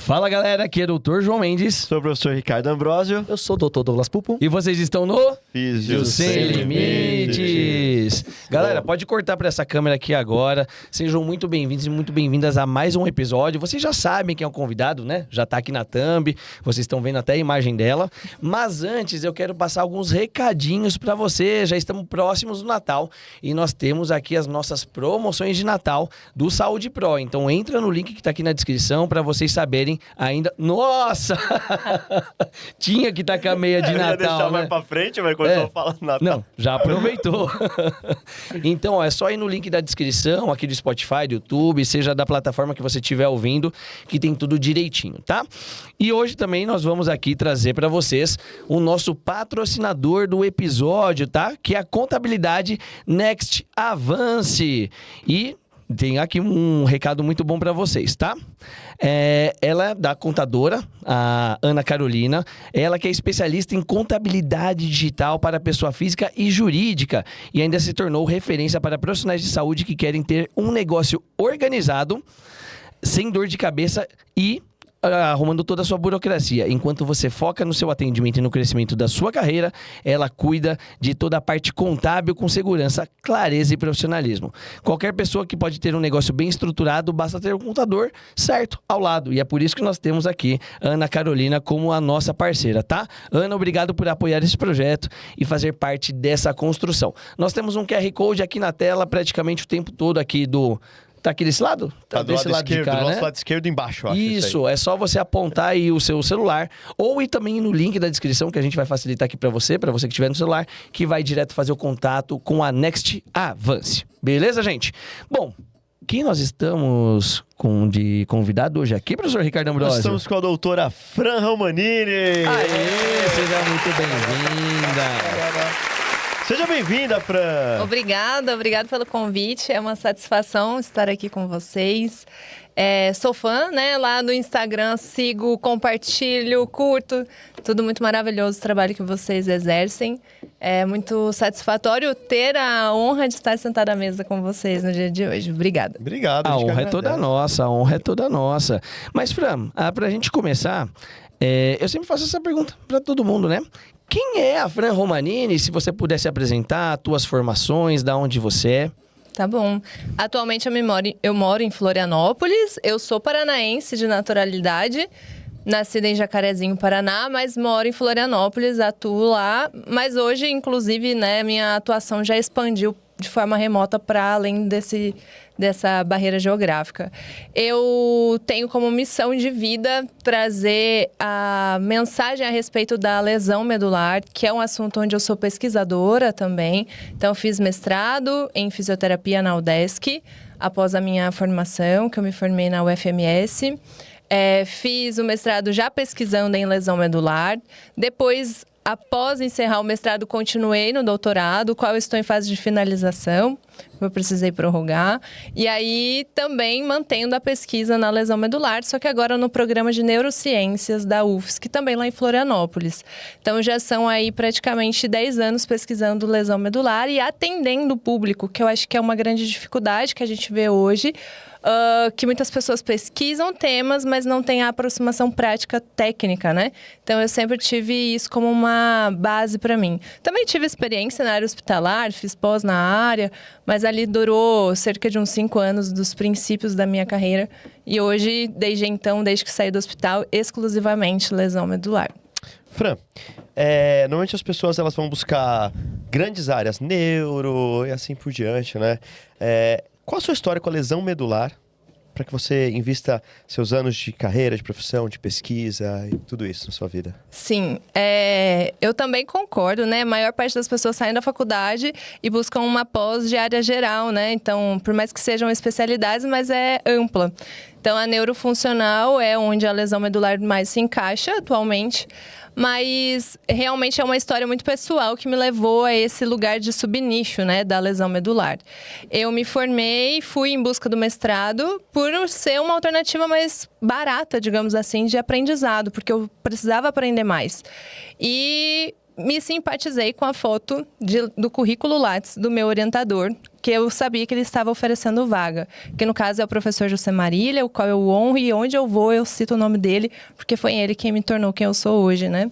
Fala galera, aqui é o Dr. João Mendes. Sou o professor Ricardo Ambrosio. Eu sou o Dr. Douglas Pupo. E vocês estão no Físio Sem Limites. Galera, pode cortar para essa câmera aqui agora. Sejam muito bem-vindos e muito bem-vindas a mais um episódio. Vocês já sabem quem é o convidado, né? Já tá aqui na thumb, vocês estão vendo até a imagem dela. Mas antes eu quero passar alguns recadinhos para você. Já estamos próximos do Natal e nós temos aqui as nossas promoções de Natal do Saúde Pro. Então entra no link que tá aqui na descrição para vocês saberem ainda... Nossa! Tinha que estar com a meia de Natal, deixar né? mais pra frente, mas quando eu falo Natal... Não, já aproveitou. Então, ó, é só ir no link da descrição aqui do Spotify, do YouTube, seja da plataforma que você estiver ouvindo, que tem tudo direitinho, tá? E hoje também nós vamos aqui trazer para vocês o nosso patrocinador do episódio, tá? Que é a Contabilidade Next Avance. E... tem aqui um recado muito bom para vocês, tá? Ela é da contadora, a Ana Carolina. Ela que é especialista em contabilidade digital para pessoa física e jurídica. E ainda se tornou referência para profissionais de saúde que querem ter um negócio organizado, sem dor de cabeça e... arrumando toda a sua burocracia. Enquanto você foca no seu atendimento e no crescimento da sua carreira, ela cuida de toda a parte contábil com segurança, clareza e profissionalismo. Qualquer pessoa que pode ter um negócio bem estruturado, basta ter um contador certo ao lado. E é por isso que nós temos aqui a Ana Carolina como a nossa parceira, tá? Ana, obrigado por apoiar esse projeto e fazer parte dessa construção. Nós temos um QR Code aqui na tela praticamente o tempo todo aqui do... Tá aqui desse lado? Tá do desse lado esquerdo, de cá, do nosso né? lado esquerdo embaixo, eu acho. Isso, é só você apontar aí o seu celular ou ir também no link da descrição que a gente vai facilitar aqui para você que estiver no celular, que vai direto fazer o contato com a Next Avance. Beleza, gente? Bom, quem nós estamos com de convidado hoje aqui, professor Ricardo Ambrosio? Nós estamos com a doutora Fran Romanini. Aê, seja muito bem-vinda. Seja bem-vinda, Fran! Obrigada pelo convite. É uma satisfação estar aqui com vocês. Sou fã, né? Lá no Instagram, sigo, compartilho, curto. Tudo muito maravilhoso o trabalho que vocês exercem. É muito satisfatório ter a honra de estar sentada à mesa com vocês no dia de hoje. Obrigada. Obrigado. A honra é toda nossa, a honra é toda nossa. Mas, Fran, pra gente começar, eu sempre faço essa pergunta pra todo mundo, né? Quem é a Fran Romanini? Se você pudesse apresentar tuas formações, da onde você é. Tá bom. Atualmente eu moro em Florianópolis. Eu sou paranaense de naturalidade. Nascida em Jacarezinho, Paraná, mas moro em Florianópolis, atuo lá. Mas hoje, inclusive, né, minha atuação já expandiu de forma remota para além dessa barreira geográfica. Eu tenho como missão de vida trazer a mensagem a respeito da lesão medular, que é um assunto onde eu sou pesquisadora também. Então, fiz mestrado em fisioterapia na UDESC, após a minha formação, que eu me formei na UFMS. Fiz o mestrado já pesquisando em lesão medular. Depois, após encerrar o mestrado, continuei no doutorado, qual eu estou em fase de finalização. Eu precisei prorrogar. E aí, também mantendo a pesquisa na lesão medular, só que agora no programa de neurociências da UFSC, também lá em Florianópolis. Então, já são aí praticamente 10 anos pesquisando lesão medular e atendendo o público, que eu acho que é uma grande dificuldade que a gente vê hoje, que muitas pessoas pesquisam temas, mas não tem a aproximação prática técnica, né? Então, eu sempre tive isso como uma base para mim. Também tive experiência na área hospitalar, fiz pós na área, mas ali durou cerca de uns 5 anos dos princípios da minha carreira. E hoje, desde então, desde que saí do hospital, exclusivamente lesão medular. Fran, normalmente as pessoas elas vão buscar grandes áreas, neuro e assim por diante, né? Qual a sua história com a lesão medular para que você invista seus anos de carreira, de profissão, de pesquisa e tudo isso na sua vida? Sim, eu também concordo, né? A maior parte das pessoas saem da faculdade e buscam uma pós de área geral, né? Então, por mais que sejam especialidades, mas é ampla. Então, a neurofuncional é onde a lesão medular mais se encaixa atualmente, mas realmente é uma história muito pessoal que me levou a esse lugar de subnicho, né, da lesão medular. Eu me formei, fui em busca do mestrado por ser uma alternativa mais barata, digamos assim, de aprendizado, porque eu precisava aprender mais. E me simpatizei com a foto do currículo Lattes do meu orientador, que eu sabia que ele estava oferecendo vaga. Que no caso é o professor José Marília, o qual eu honro, e onde eu vou eu cito o nome dele, porque foi ele quem me tornou quem eu sou hoje, né?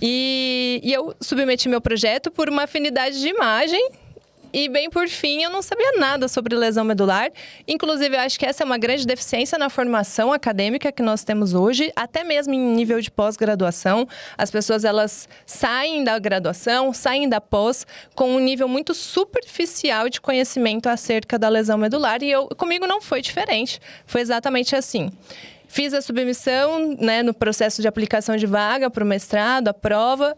E eu submeti meu projeto por uma afinidade de imagem. E bem por fim, eu não sabia nada sobre lesão medular. Inclusive, eu acho que essa é uma grande deficiência na formação acadêmica que nós temos hoje, até mesmo em nível de pós-graduação. As pessoas, elas saem da graduação, saem da pós, com um nível muito superficial de conhecimento acerca da lesão medular. E comigo não foi diferente. Foi exatamente assim. Fiz a submissão, né, no processo de aplicação de vaga para o mestrado, a prova.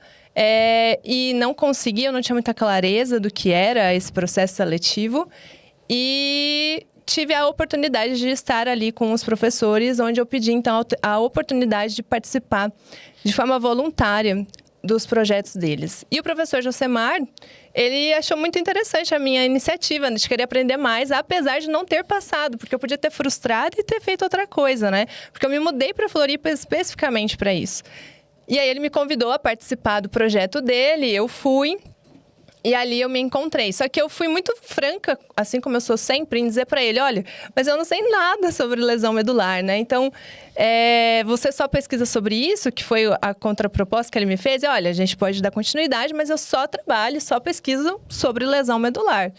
E não consegui, eu não tinha muita clareza do que era esse processo seletivo. E tive a oportunidade de estar ali com os professores, onde eu pedi, então, a oportunidade de participar de forma voluntária dos projetos deles. E o professor Josemar, ele achou muito interessante a minha iniciativa de querer aprender mais, apesar de não ter passado, porque eu podia ter frustrado e ter feito outra coisa, né? Porque eu me mudei para Floripa especificamente para isso. E aí ele me convidou a participar do projeto dele, eu fui, e ali eu me encontrei. Só que eu fui muito franca, assim como eu sou sempre, em dizer para ele, olha, mas eu não sei nada sobre lesão medular, né? Então, você só pesquisa sobre isso, que foi a contraproposta que ele me fez, e olha, a gente pode dar continuidade, mas eu só trabalho, só pesquiso sobre lesão medular.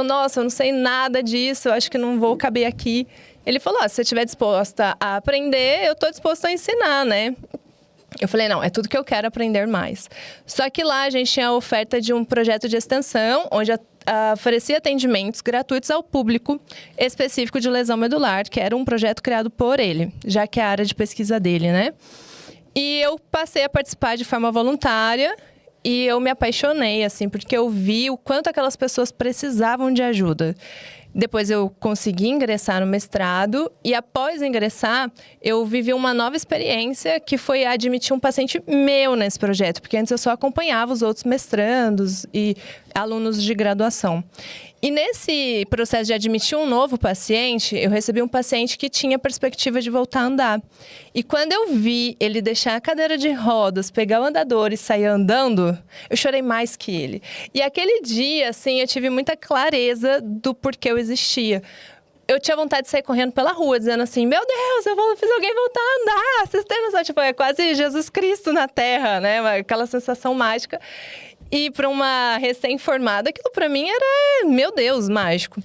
Nossa, eu não sei nada disso, eu acho que não vou caber aqui. Ele falou, se você estiver disposta a aprender, eu estou disposta a ensinar, né? Eu falei, não, é tudo que eu quero aprender mais. Só que lá a gente tinha a oferta de um projeto de extensão, onde oferecia atendimentos gratuitos ao público específico de lesão medular, que era um projeto criado por ele, já que é a área de pesquisa dele, né? E eu passei a participar de forma voluntária e eu me apaixonei, assim, porque eu vi o quanto aquelas pessoas precisavam de ajuda. Depois eu consegui ingressar no mestrado e após ingressar, eu vivi uma nova experiência que foi admitir um paciente meu nesse projeto, porque antes eu só acompanhava os outros mestrandos e alunos de graduação. E nesse processo de admitir um novo paciente, eu recebi um paciente que tinha perspectiva de voltar a andar. E quando eu vi ele deixar a cadeira de rodas, pegar o andador e sair andando, eu chorei mais que ele. E aquele dia, assim, eu tive muita clareza do porquê eu existia. Eu tinha vontade de sair correndo pela rua, dizendo assim, meu Deus, eu fiz alguém voltar a andar. Vocês têm noção? Tipo, é quase Jesus Cristo na Terra, né? Aquela sensação mágica. E para uma recém-formada, aquilo para mim era, meu Deus, mágico.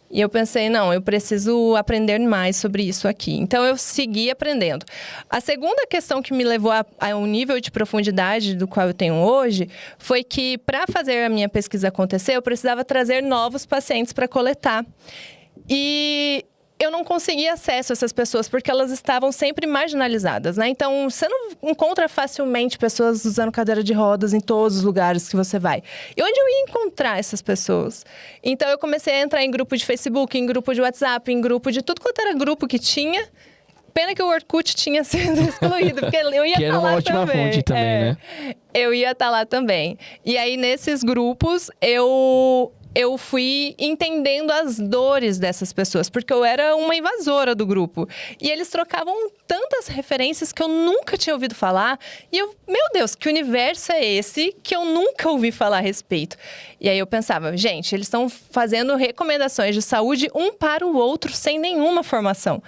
E eu pensei, não, eu preciso aprender mais sobre isso aqui. Então, eu segui aprendendo. A segunda questão que me levou a um nível de profundidade do qual eu tenho hoje foi que, para fazer a minha pesquisa acontecer, eu precisava trazer novos pacientes para coletar. E eu não conseguia acesso a essas pessoas porque elas estavam sempre marginalizadas, né? Então, você não encontra facilmente pessoas usando cadeira de rodas em todos os lugares que você vai. E onde eu ia encontrar essas pessoas? Então, eu comecei a entrar em grupo de Facebook, em grupo de WhatsApp, em grupo de tudo quanto era grupo que tinha. Pena que o Orkut tinha sido excluído, porque eu ia estar lá também. Que era uma ótima fonte também, né? Eu ia estar lá também. E aí, nesses grupos, eu fui entendendo as dores dessas pessoas, porque eu era uma invasora do grupo. E eles trocavam tantas referências que eu nunca tinha ouvido falar. E meu Deus, que universo é esse que eu nunca ouvi falar a respeito? E aí eu pensava, gente, eles estão fazendo recomendações de saúde um para o outro sem nenhuma formação.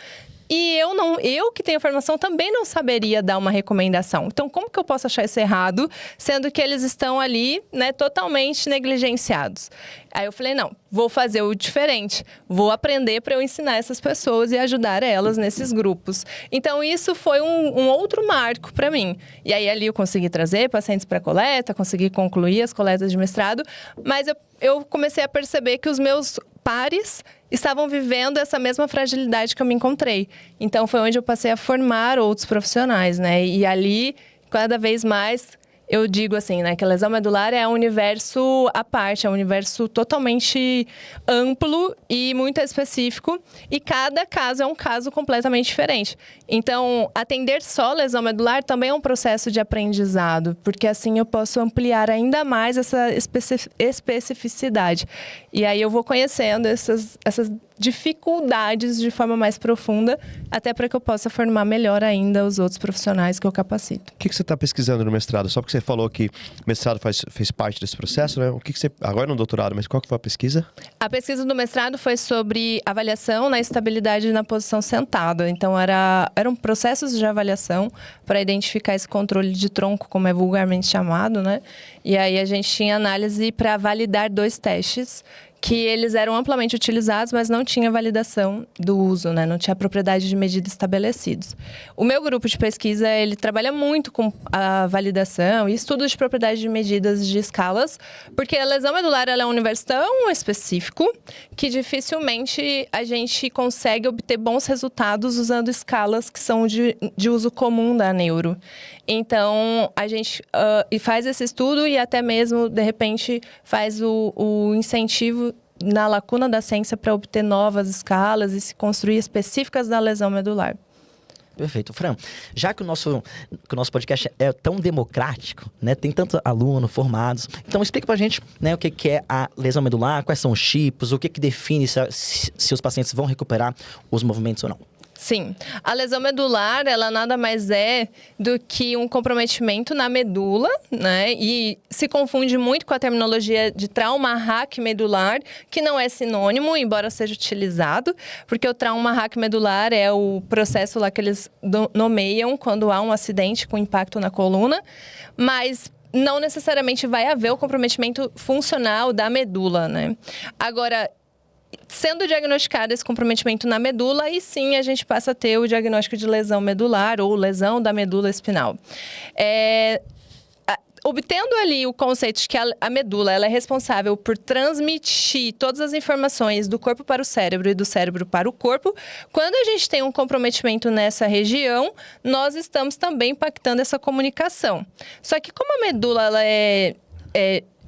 E eu que tenho formação também não saberia dar uma recomendação. Então, como que eu posso achar isso errado, sendo que eles estão ali, né, totalmente negligenciados? Aí eu falei, não, vou fazer o diferente. Vou aprender para eu ensinar essas pessoas e ajudar elas nesses grupos. Então, isso foi um outro marco para mim. E aí, ali eu consegui trazer pacientes para coleta, consegui concluir as coletas de mestrado, mas eu comecei a perceber que os meus pares estavam vivendo essa mesma fragilidade que eu me encontrei. Então, foi onde eu passei a formar outros profissionais, né? E ali, cada vez mais, eu digo assim, né? Que a lesão medular é um universo à parte, é um universo totalmente amplo e muito específico. E cada caso é um caso completamente diferente. Então, atender só lesão medular também é um processo de aprendizado, porque assim eu posso ampliar ainda mais essa especificidade. E aí eu vou conhecendo essas dificuldades de forma mais profunda, até para que eu possa formar melhor ainda os outros profissionais que eu capacito. O que você está pesquisando no mestrado? Só porque você falou que mestrado fez parte desse processo, né? O que você... Agora no doutorado, mas qual que foi a pesquisa? A pesquisa do mestrado foi sobre avaliação na estabilidade na posição sentada. Então, eram processos de avaliação para identificar esse controle de tronco, como é vulgarmente chamado, né? E aí, a gente tinha análise para validar 2 testes que eles eram amplamente utilizados, mas não tinha validação do uso, né? Não tinha propriedade de medida estabelecidos. O meu grupo de pesquisa, ele trabalha muito com a validação e estudo de propriedade de medidas de escalas, porque a lesão medular ela é um universo tão específico que dificilmente a gente consegue obter bons resultados usando escalas que são de uso comum da neuro. Então, a gente faz esse estudo e até mesmo, de repente, faz o incentivo na lacuna da ciência para obter novas escalas e se construir específicas da lesão medular. Perfeito. Fran, já que o nosso podcast é tão democrático, né? Tem tantos alunos formados. Então, explica pra gente, né, o que é a lesão medular, quais são os tipos, o que define se os pacientes vão recuperar os movimentos ou não. Sim. A lesão medular, ela nada mais é do que um comprometimento na medula, né? E se confunde muito com a terminologia de trauma raquimedular, que não é sinônimo, embora seja utilizado, porque o trauma raquimedular é o processo lá que eles nomeiam quando há um acidente com impacto na coluna, mas não necessariamente vai haver o comprometimento funcional da medula, né? Agora, sendo diagnosticado esse comprometimento na medula, aí sim a gente passa a ter o diagnóstico de lesão medular ou lesão da medula espinal. Obtendo ali o conceito de que a medula ela é responsável por transmitir todas as informações do corpo para o cérebro e do cérebro para o corpo, quando a gente tem um comprometimento nessa região, nós estamos também impactando essa comunicação. Só que como a medula ela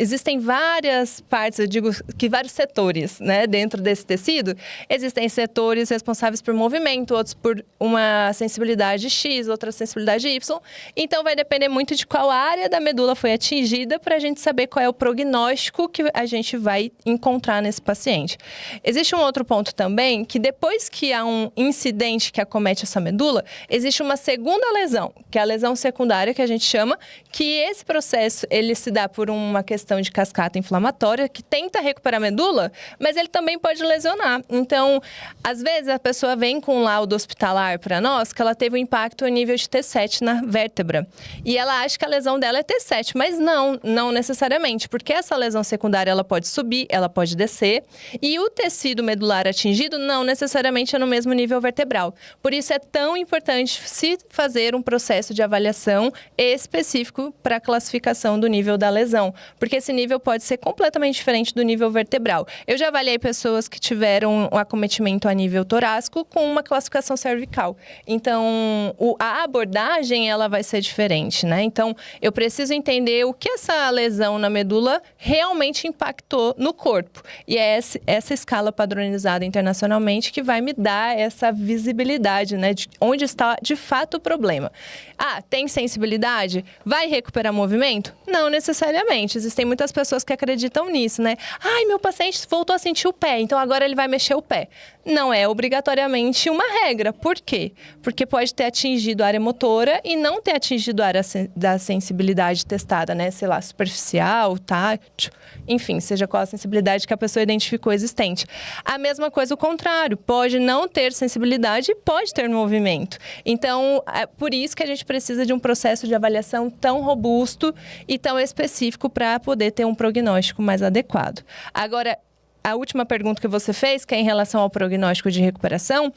existem várias partes, eu digo que vários setores, né, dentro desse tecido. Existem setores responsáveis por movimento, outros por uma sensibilidade X, outra sensibilidade Y. Então, vai depender muito de qual área da medula foi atingida para a gente saber qual é o prognóstico que a gente vai encontrar nesse paciente. Existe um outro ponto também, que depois que há um incidente que acomete essa medula, existe uma segunda lesão, que é a lesão secundária, que a gente chama, que esse processo, ele se dá por uma questão de cascata inflamatória que tenta recuperar a medula, mas ele também pode lesionar. Então, às vezes a pessoa vem com um laudo hospitalar para nós que ela teve um impacto a nível de T7 na vértebra. E ela acha que a lesão dela é T7, mas não necessariamente, porque essa lesão secundária ela pode subir, ela pode descer, e o tecido medular atingido não necessariamente é no mesmo nível vertebral. Por isso é tão importante se fazer um processo de avaliação específico para a classificação do nível da lesão, porque esse nível pode ser completamente diferente do nível vertebral. Eu já avaliei pessoas que tiveram um acometimento a nível torácico com uma classificação cervical. Então, a abordagem, ela vai ser diferente, né? Então, eu preciso entender o que essa lesão na medula realmente impactou no corpo. E é essa escala padronizada internacionalmente que vai me dar essa visibilidade, né? De onde está, de fato, o problema. Tem sensibilidade? Vai recuperar movimento? Não necessariamente. Existem muitas pessoas que acreditam nisso, né? Meu paciente voltou a sentir o pé, então agora ele vai mexer o pé. Não é obrigatoriamente uma regra. Por quê? Porque pode ter atingido a área motora e não ter atingido a área da sensibilidade testada, né? Sei lá, superficial, tátil, enfim, seja qual a sensibilidade que a pessoa identificou existente. A mesma coisa o contrário. Pode não ter sensibilidade e pode ter movimento. Então, é por isso que a gente precisa de um processo de avaliação tão robusto e tão específico para poder ter um prognóstico mais adequado. Agora, a última pergunta que você fez, que é em relação ao prognóstico de recuperação,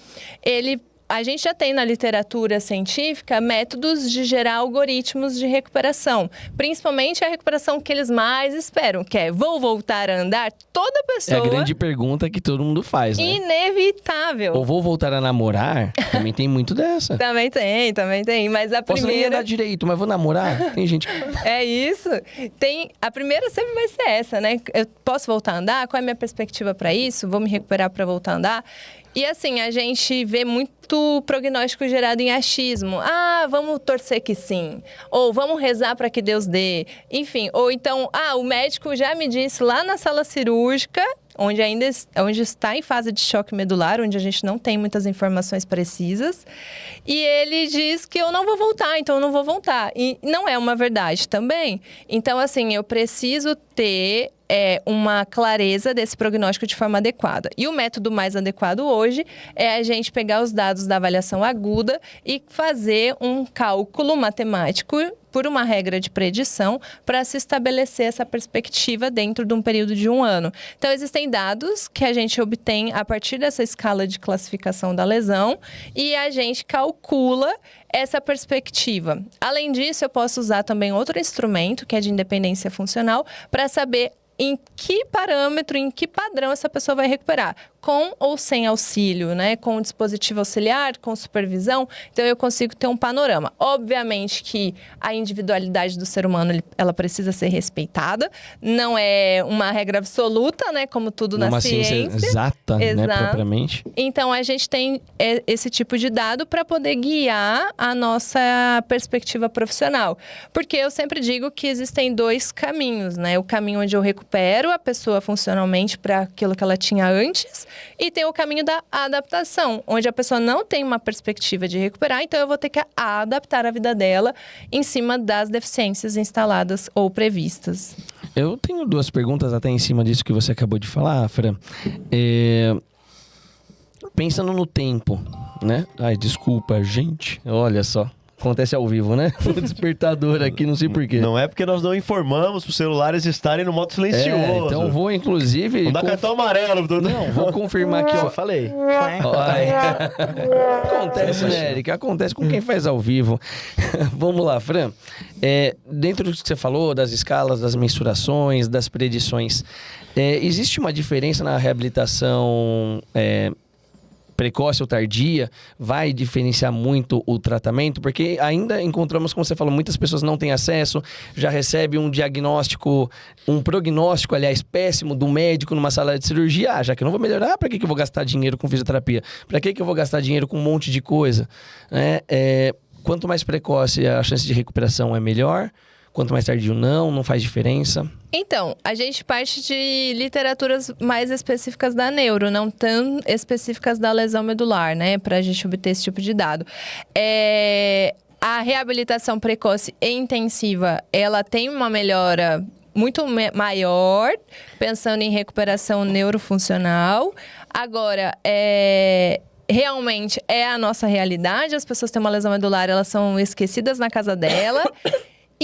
a gente já tem na literatura científica métodos de gerar algoritmos de recuperação. Principalmente a recuperação que eles mais esperam, que é vou voltar a andar? Toda pessoa... É a grande pergunta que todo mundo faz, né? Inevitável. Ou vou voltar a namorar? Também tem muito dessa. Também tem. Mas a Posso nem primeira... andar direito, mas vou namorar? Tem gente que... É isso. A primeira sempre vai ser essa, né? Eu posso voltar a andar? Qual é a minha perspectiva para isso? Vou me recuperar para voltar a andar? E assim, a gente vê muito prognóstico gerado em achismo. Vamos torcer que sim. Ou vamos rezar para que Deus dê. Enfim, ou então, o médico já me disse lá na sala cirúrgica onde está em fase de choque medular, onde a gente não tem muitas informações precisas. E ele diz que eu não vou voltar, então eu não vou voltar. E não é uma verdade também. Então, assim, eu preciso ter uma clareza desse prognóstico de forma adequada. E o método mais adequado hoje é a gente pegar os dados da avaliação aguda e fazer um cálculo matemático por uma regra de predição para se estabelecer essa perspectiva dentro de um período de 1 ano. Então, existem dados que a gente obtém a partir dessa escala de classificação da lesão e a gente calcula essa perspectiva. Além disso, eu posso usar também outro instrumento, que é de independência funcional, para saber em que parâmetro, em que padrão essa pessoa vai recuperar, com ou sem auxílio, né? Com dispositivo auxiliar, com supervisão. Então, eu consigo ter um panorama. Obviamente que a individualidade do ser humano, ela precisa ser respeitada. Não é uma regra absoluta, né? Como tudo na ciência. Exata, né? Propriamente. Então, a gente tem esse tipo de dado para poder guiar a nossa perspectiva profissional. Porque eu sempre digo que existem 2 caminhos, né? O caminho onde eu recupero a pessoa funcionalmente para aquilo que ela tinha antes, e tem o caminho da adaptação, onde a pessoa não tem uma perspectiva de recuperar, então eu vou ter que adaptar a vida dela em cima das deficiências instaladas ou previstas. Eu tenho 2 perguntas até em cima disso que você acabou de falar, Fran. Pensando no tempo, né? Ai, desculpa, gente. Olha só. Acontece ao vivo, né? O despertador aqui, não sei porquê. Não é porque nós não informamos os celulares estarem no modo silencioso. Então vou, inclusive... Não dá cartão amarelo. Não, vou confirmar aqui, ó. Eu falei. Acontece, né, Eric? Acontece com quem faz ao vivo. Vamos lá, Fran. Dentro do que você falou, das escalas, das mensurações, das predições, existe uma diferença na reabilitação... precoce ou tardia, vai diferenciar muito o tratamento, porque ainda encontramos, como você falou, muitas pessoas não têm acesso, já recebe um diagnóstico, um prognóstico, aliás, péssimo do médico numa sala de cirurgia. Já que eu não vou melhorar, para que eu vou gastar dinheiro com fisioterapia? Para que eu vou gastar dinheiro com um monte de coisa? Quanto mais precoce a chance de recuperação é melhor, quanto mais tardio não faz diferença. Então, a gente parte de literaturas mais específicas da neuro, não tão específicas da lesão medular, né? Pra gente obter esse tipo de dado. A reabilitação precoce e intensiva, ela tem uma melhora muito maior, pensando em recuperação neurofuncional. Agora, realmente é a nossa realidade, as pessoas têm uma lesão medular, elas são esquecidas na casa dela.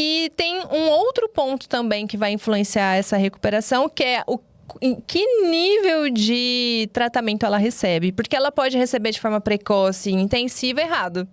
E tem um outro ponto também que vai influenciar essa recuperação, que é em que nível de tratamento ela recebe. Porque ela pode receber de forma precoce e intensiva errado.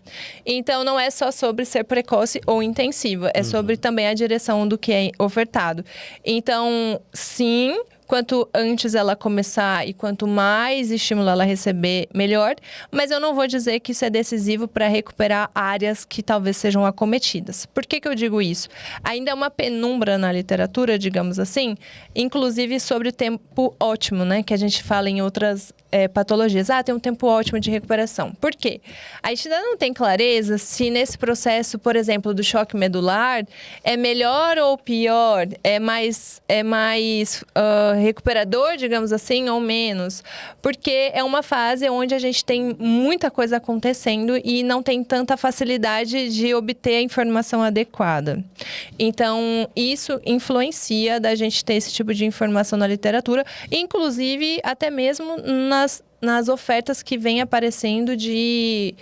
Então, não é só sobre ser precoce ou intensiva. É sobre também a direção do que é ofertado. Então, sim... Quanto antes ela começar e quanto mais estímulo ela receber, melhor. Mas eu não vou dizer que isso é decisivo para recuperar áreas que talvez sejam acometidas. Por que eu digo isso? Ainda é uma penumbra na literatura, digamos assim, inclusive sobre o tempo ótimo, né? Que a gente fala em outras patologias. Tem um tempo ótimo de recuperação. Por quê? A gente ainda não tem clareza se nesse processo, por exemplo, do choque medular, é melhor ou pior, é mais recuperador, digamos assim, ou menos. Porque é uma fase onde a gente tem muita coisa acontecendo e não tem tanta facilidade de obter a informação adequada. Então, isso influencia da gente ter esse tipo de informação na literatura, inclusive até mesmo nas ofertas que vêm aparecendo de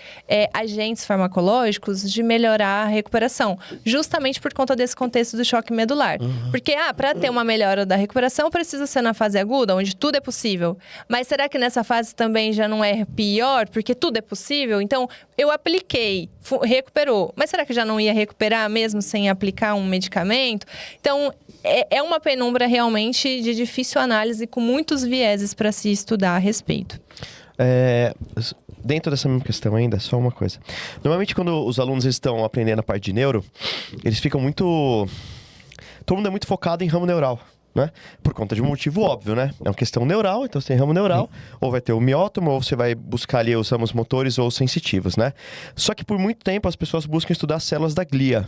agentes farmacológicos de melhorar a recuperação, justamente por conta desse contexto do choque medular. Porque, para ter uma melhora da recuperação, precisa ser na fase aguda, onde tudo é possível. Mas será que nessa fase também já não é pior, porque tudo é possível? Então, eu apliquei, recuperou. Mas será que já não ia recuperar mesmo sem aplicar um medicamento? Então, é uma penumbra realmente de difícil análise, com muitos vieses para se estudar a respeito. Dentro dessa mesma questão ainda, só uma coisa. Normalmente, quando os alunos estão aprendendo a parte de neuro, eles ficam muito... Todo mundo é muito focado em ramo neural, né? Por conta de um motivo óbvio, né? É uma questão neural, então você tem ramo neural, ou vai ter o miótomo, ou você vai buscar ali os ramos motores ou sensitivos, né? Só que por muito tempo as pessoas buscam estudar as células da glia.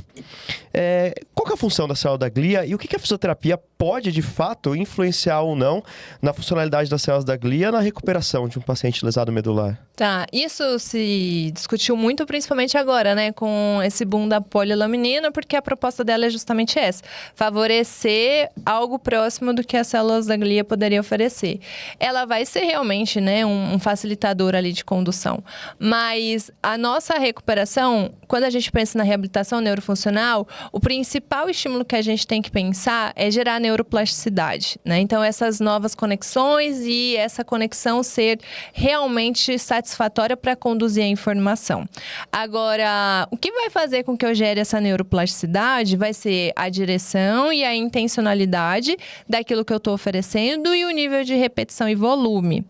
Qual que é a função da célula da glia e o que a fisioterapia pode, de fato, influenciar ou não na funcionalidade das células da glia na recuperação de um paciente lesado medular? Tá, isso se discutiu muito, principalmente agora, né, com esse boom da polilaminina, porque a proposta dela é justamente essa, favorecer algo próximo do que as células da glia poderiam oferecer. Ela vai ser realmente, né, um facilitador ali de condução, mas a nossa recuperação, quando a gente pensa na reabilitação neurofuncional, o principal estímulo que a gente tem que pensar é gerar neuroplasticidade, né? Então, essas novas conexões e essa conexão ser realmente satisfatória para conduzir a informação. Agora, o que vai fazer com que eu gere essa neuroplasticidade vai ser a direção e a intencionalidade daquilo que eu estou oferecendo e o nível de repetição e volume.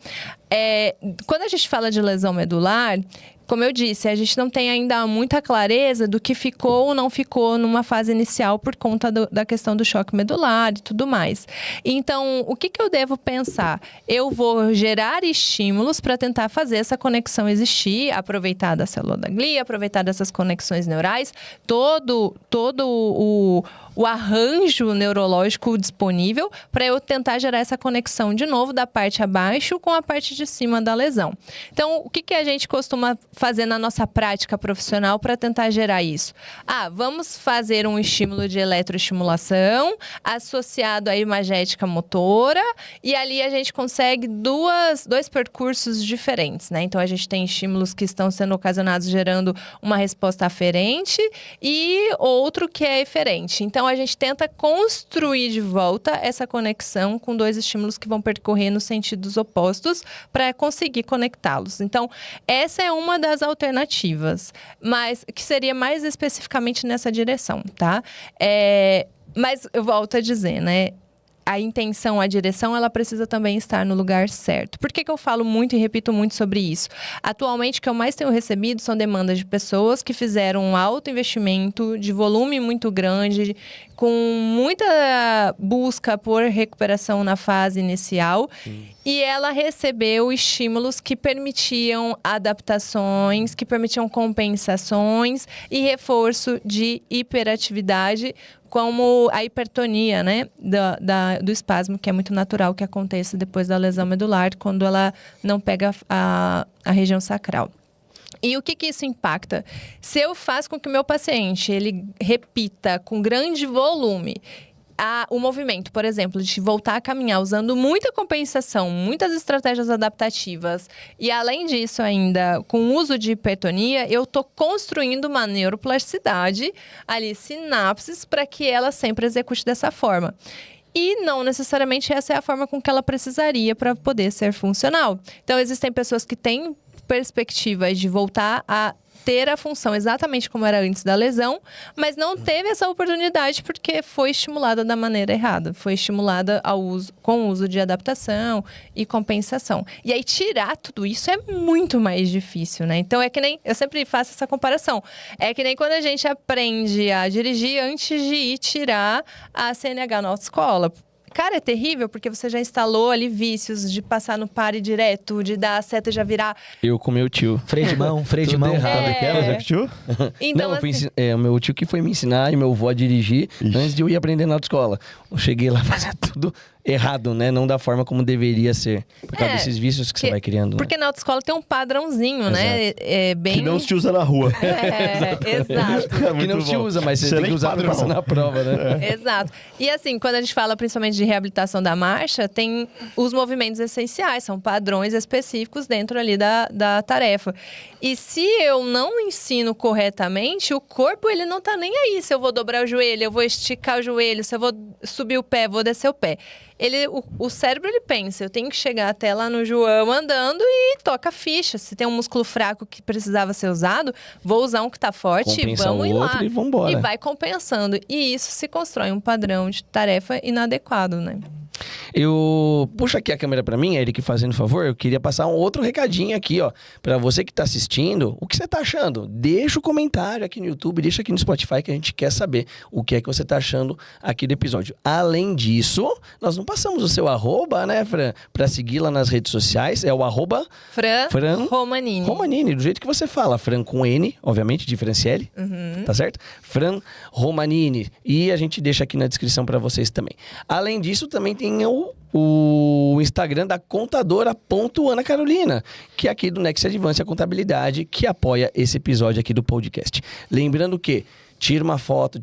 Quando a gente fala de lesão medular, como eu disse, a gente não tem ainda muita clareza do que ficou ou não ficou numa fase inicial por conta da questão do choque medular e tudo mais. Então, o que eu devo pensar? Eu vou gerar estímulos para tentar fazer essa conexão existir, aproveitar da célula da glia, aproveitar dessas conexões neurais, todo o arranjo neurológico disponível para eu tentar gerar essa conexão de novo da parte abaixo com a parte de cima da lesão. Então, o que a gente costuma fazer na nossa prática profissional para tentar gerar isso? Vamos fazer um estímulo de eletroestimulação associado à imagética motora e ali a gente consegue dois percursos diferentes, né? Então, a gente tem estímulos que estão sendo ocasionados gerando uma resposta aferente e outro que é eferente. Então, a gente tenta construir de volta essa conexão com dois estímulos que vão percorrer nos sentidos opostos para conseguir conectá-los. Então, essa é uma das alternativas, mas que seria mais especificamente nessa direção, tá? Mas eu volto a dizer, né? A intenção, a direção, ela precisa também estar no lugar certo. Por que eu falo muito e repito muito sobre isso? Atualmente, o que eu mais tenho recebido são demandas de pessoas que fizeram um alto investimento, de volume muito grande, com muita busca por recuperação na fase inicial. E ela recebeu estímulos que permitiam adaptações, que permitiam compensações e reforço de hiperatividade, como a hipertonia, né, do espasmo, que é muito natural que aconteça depois da lesão medular, quando ela não pega a região sacral. E o que isso impacta? Se eu faço com que o meu paciente ele repita com grande volume o movimento, por exemplo, de voltar a caminhar usando muita compensação, muitas estratégias adaptativas e, além disso, ainda com o uso de hipertonia, eu estou construindo uma neuroplasticidade ali, sinapses, para que ela sempre execute dessa forma. E não necessariamente essa é a forma com que ela precisaria para poder ser funcional. Então, existem pessoas que têm perspectivas de voltar a ter a função exatamente como era antes da lesão, mas não teve essa oportunidade porque foi estimulada da maneira errada. Foi estimulada com o uso de adaptação e compensação. E aí, tirar tudo isso é muito mais difícil, né? Então, é que nem... Eu sempre faço essa comparação. É que nem quando a gente aprende a dirigir antes de ir tirar a CNH na autoescola. Cara, é terrível, porque você já instalou ali vícios de passar no pare direto, de dar a seta e já virar... Eu com meu tio. Freio de mão, freio de mão. Tio? Então, Não, o meu tio que foi me ensinar e meu avô a dirigir antes de eu ir aprender na autoescola. Eu cheguei lá fazendo tudo errado, né? Não da forma como deveria ser. Por causa desses vícios que você vai criando. Porque na autoescola tem um padrãozinho, né? Que não se usa na rua. Exato. Que não se usa, mas você tem que usar para passar na prova, né? Exato. E assim, quando a gente fala principalmente de reabilitação da marcha, tem os movimentos essenciais, são padrões específicos dentro ali da tarefa. E se eu não ensino corretamente, o corpo ele não tá nem aí. Se eu vou dobrar o joelho, eu vou esticar o joelho, se eu vou subir o pé, vou descer o pé. O cérebro, ele pensa, eu tenho que chegar até lá no João andando e toca a ficha. Se tem um músculo fraco que precisava ser usado, vou usar um que tá forte, compensa vamos ir lá. E vambora. E vai compensando. E isso se constrói um padrão de tarefa inadequado, né? Puxa aqui a câmera pra mim, Eric, fazendo favor. Eu queria passar um outro recadinho aqui, ó. Pra você que tá assistindo, o que você tá achando? Deixa o comentário aqui no YouTube, deixa aqui no Spotify que a gente quer saber o que é que você tá achando aqui do episódio. Além disso, nós não passamos o seu arroba, né, Fran? Pra seguir lá nas redes sociais. É o arroba... Fran Romanini. Romanini, do jeito que você fala. Fran com N, obviamente, de Franciele. Tá certo? Fran Romanini. E a gente deixa aqui na descrição pra vocês também. Além disso, também tem o Instagram da contadora.Ana Carolina, que é aqui do Next Advance Contabilidade, que apoia esse episódio aqui do podcast. Lembrando que tira uma foto,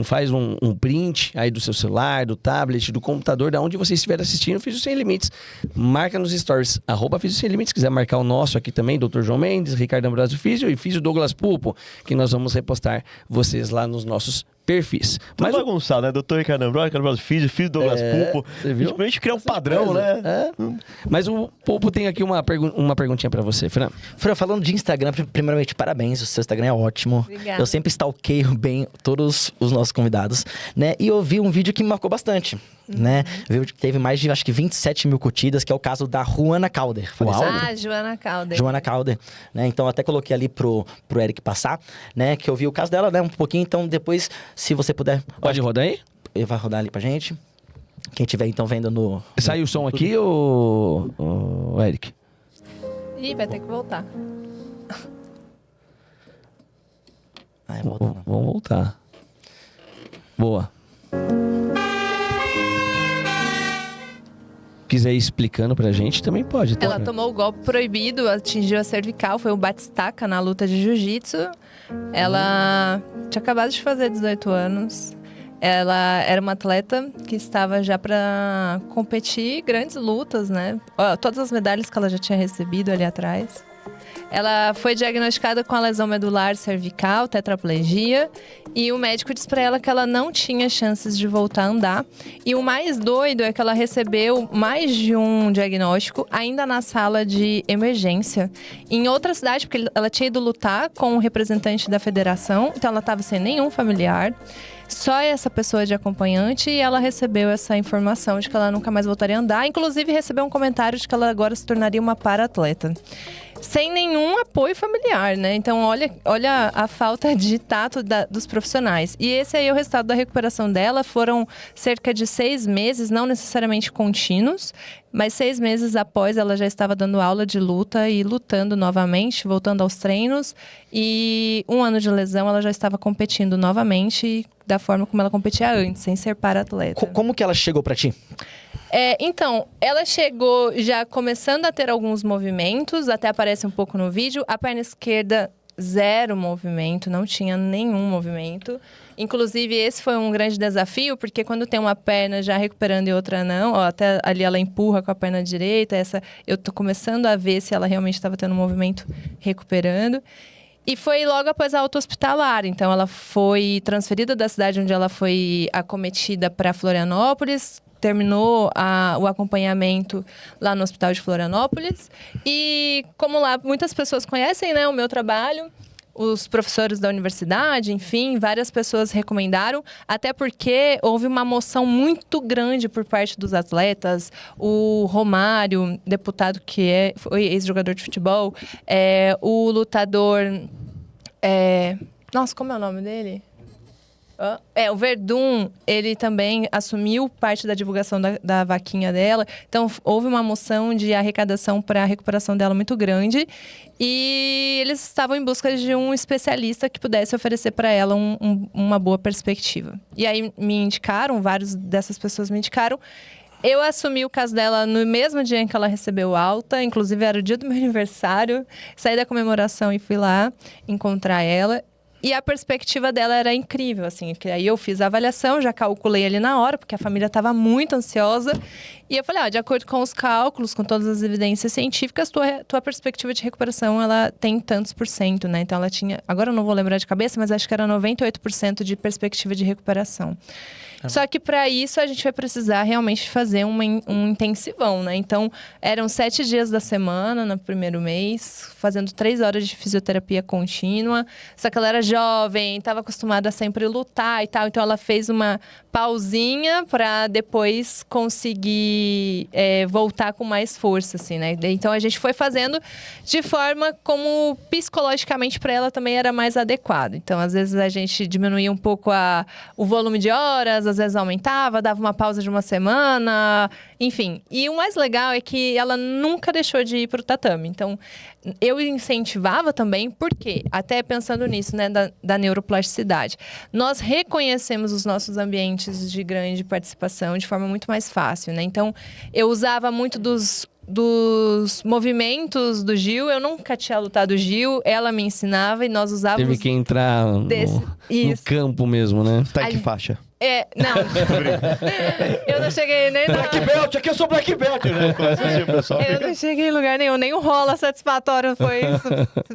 faz um print aí do seu celular, do tablet, do computador, da onde você estiver assistindo Físio Sem Limites. Marca nos stories, @Físio Sem Limites. Se quiser marcar o nosso aqui também, Dr. João Mendes, Ricardo Ambrosio Físio e Físio Douglas Pulpo, que nós vamos repostar vocês lá nos nossos perfis. Mas bagunçado, né? Doutor Ricardo Ambrosio, Ricardo Ambrosio Físio Douglas Pulpo. Você viu? A gente cria um padrão, né? Mas o Pulpo tem aqui uma perguntinha pra você, Fran. Fran, falando de Instagram, primeiramente, parabéns. O seu Instagram é ótimo. Obrigada. Eu sempre stalkeio bem todos os nossos convidados, né? E eu vi um vídeo que me marcou bastante, né? Viu que teve mais de, acho que 27 mil curtidas, que é o caso da Juana Calder. Falei certo? Joana Calder. Joana Calder, né? Então, até coloquei ali pro Eric passar, né? Que eu vi o caso dela, né? Um pouquinho. Então, depois, se você puder... Pode rodar aí? Ele vai rodar ali pra gente. Quem tiver, então, vendo no... Sai o som aqui, ô Eric? Ih, vai ter que voltar. Volta não. Vamos voltar. Boa. Quiser ir explicando pra gente, também pode. Tá? Ela tomou o golpe proibido, atingiu a cervical, foi um batistaca na luta de jiu-jitsu. Ela tinha acabado de fazer 18 anos. Ela era uma atleta que estava já para competir grandes lutas, né? Todas as medalhas que ela já tinha recebido ali atrás. Ela foi diagnosticada com a lesão medular cervical, tetraplegia, e o médico disse para ela que ela não tinha chances de voltar a andar. E o mais doido é que ela recebeu mais de um diagnóstico ainda na sala de emergência, em outra cidade, porque ela tinha ido lutar com um representante da federação, então ela estava sem nenhum familiar. Só essa pessoa de acompanhante, e ela recebeu essa informação de que ela nunca mais voltaria a andar. Inclusive, recebeu um comentário de que ela agora se tornaria uma para-atleta. Sem nenhum apoio familiar, né? Então, olha a falta de tato dos profissionais. E esse aí é o resultado da recuperação dela. Foram cerca de 6 meses, não necessariamente contínuos, mas 6 meses após ela já estava dando aula de luta e lutando novamente, voltando aos treinos. E 1 ano de lesão, ela já estava competindo novamente da forma como ela competia antes, sem ser para-atleta. Como que ela chegou pra ti? Então, ela chegou já começando a ter alguns movimentos, até aparece um pouco no vídeo. A perna esquerda, 0 movimento, não tinha nenhum movimento. Inclusive, esse foi um grande desafio, porque quando tem uma perna já recuperando e outra não, até ali ela empurra com a perna direita, essa eu tô começando a ver se ela realmente estava tendo um movimento recuperando. E foi logo após a alta hospitalar. Então, ela foi transferida da cidade onde ela foi acometida para Florianópolis, terminou o acompanhamento lá no Hospital de Florianópolis. E como lá muitas pessoas conhecem, né, o meu trabalho, os professores da universidade, enfim, várias pessoas recomendaram, até porque houve uma moção muito grande por parte dos atletas. O Romário, deputado foi ex-jogador de futebol, o lutador... Nossa, como é o nome dele? O Verdun, ele também assumiu parte da divulgação da vaquinha dela. Então, houve uma moção de arrecadação para a recuperação dela muito grande. E eles estavam em busca de um especialista que pudesse oferecer para ela uma boa perspectiva. E aí me indicaram, várias dessas pessoas me indicaram. Eu assumi o caso dela no mesmo dia em que ela recebeu alta. Inclusive, era o dia do meu aniversário. Saí da comemoração e fui lá encontrar ela. E a perspectiva dela era incrível, assim, porque aí eu fiz a avaliação, já calculei ali na hora, porque a família estava muito ansiosa. E eu falei, de acordo com os cálculos, com todas as evidências científicas, tua perspectiva de recuperação, ela tem tantos %, né? Então, ela tinha, agora eu não vou lembrar de cabeça, mas acho que era 98% de perspectiva de recuperação. Só que para isso a gente vai precisar realmente fazer um intensivão, né? Então, eram 7 dias da semana no primeiro mês, fazendo 3 horas de fisioterapia contínua. Só que ela era jovem, estava acostumada a sempre lutar e tal. Então, ela fez uma pausinha para depois conseguir voltar com mais força, assim, né? Então, a gente foi fazendo de forma como psicologicamente para ela também era mais adequado. Então, às vezes a gente diminuía um pouco o volume de horas, às vezes aumentava, dava uma pausa de uma semana, enfim. E o mais legal é que ela nunca deixou de ir pro tatame. Então, eu incentivava também, porque, até pensando nisso, né, da neuroplasticidade, nós reconhecemos os nossos ambientes de grande participação de forma muito mais fácil, né? Então, eu usava muito dos movimentos do Gil. Eu nunca tinha lutado Gil, ela me ensinava e nós usávamos... Teve que entrar no campo mesmo, né? Tá em que faixa? Não. Eu não cheguei nem Black Belt, aqui eu sou Black Belt, né? Começa assim, o pessoal Eu não cheguei em lugar nenhum, nem um rola satisfatório foi isso.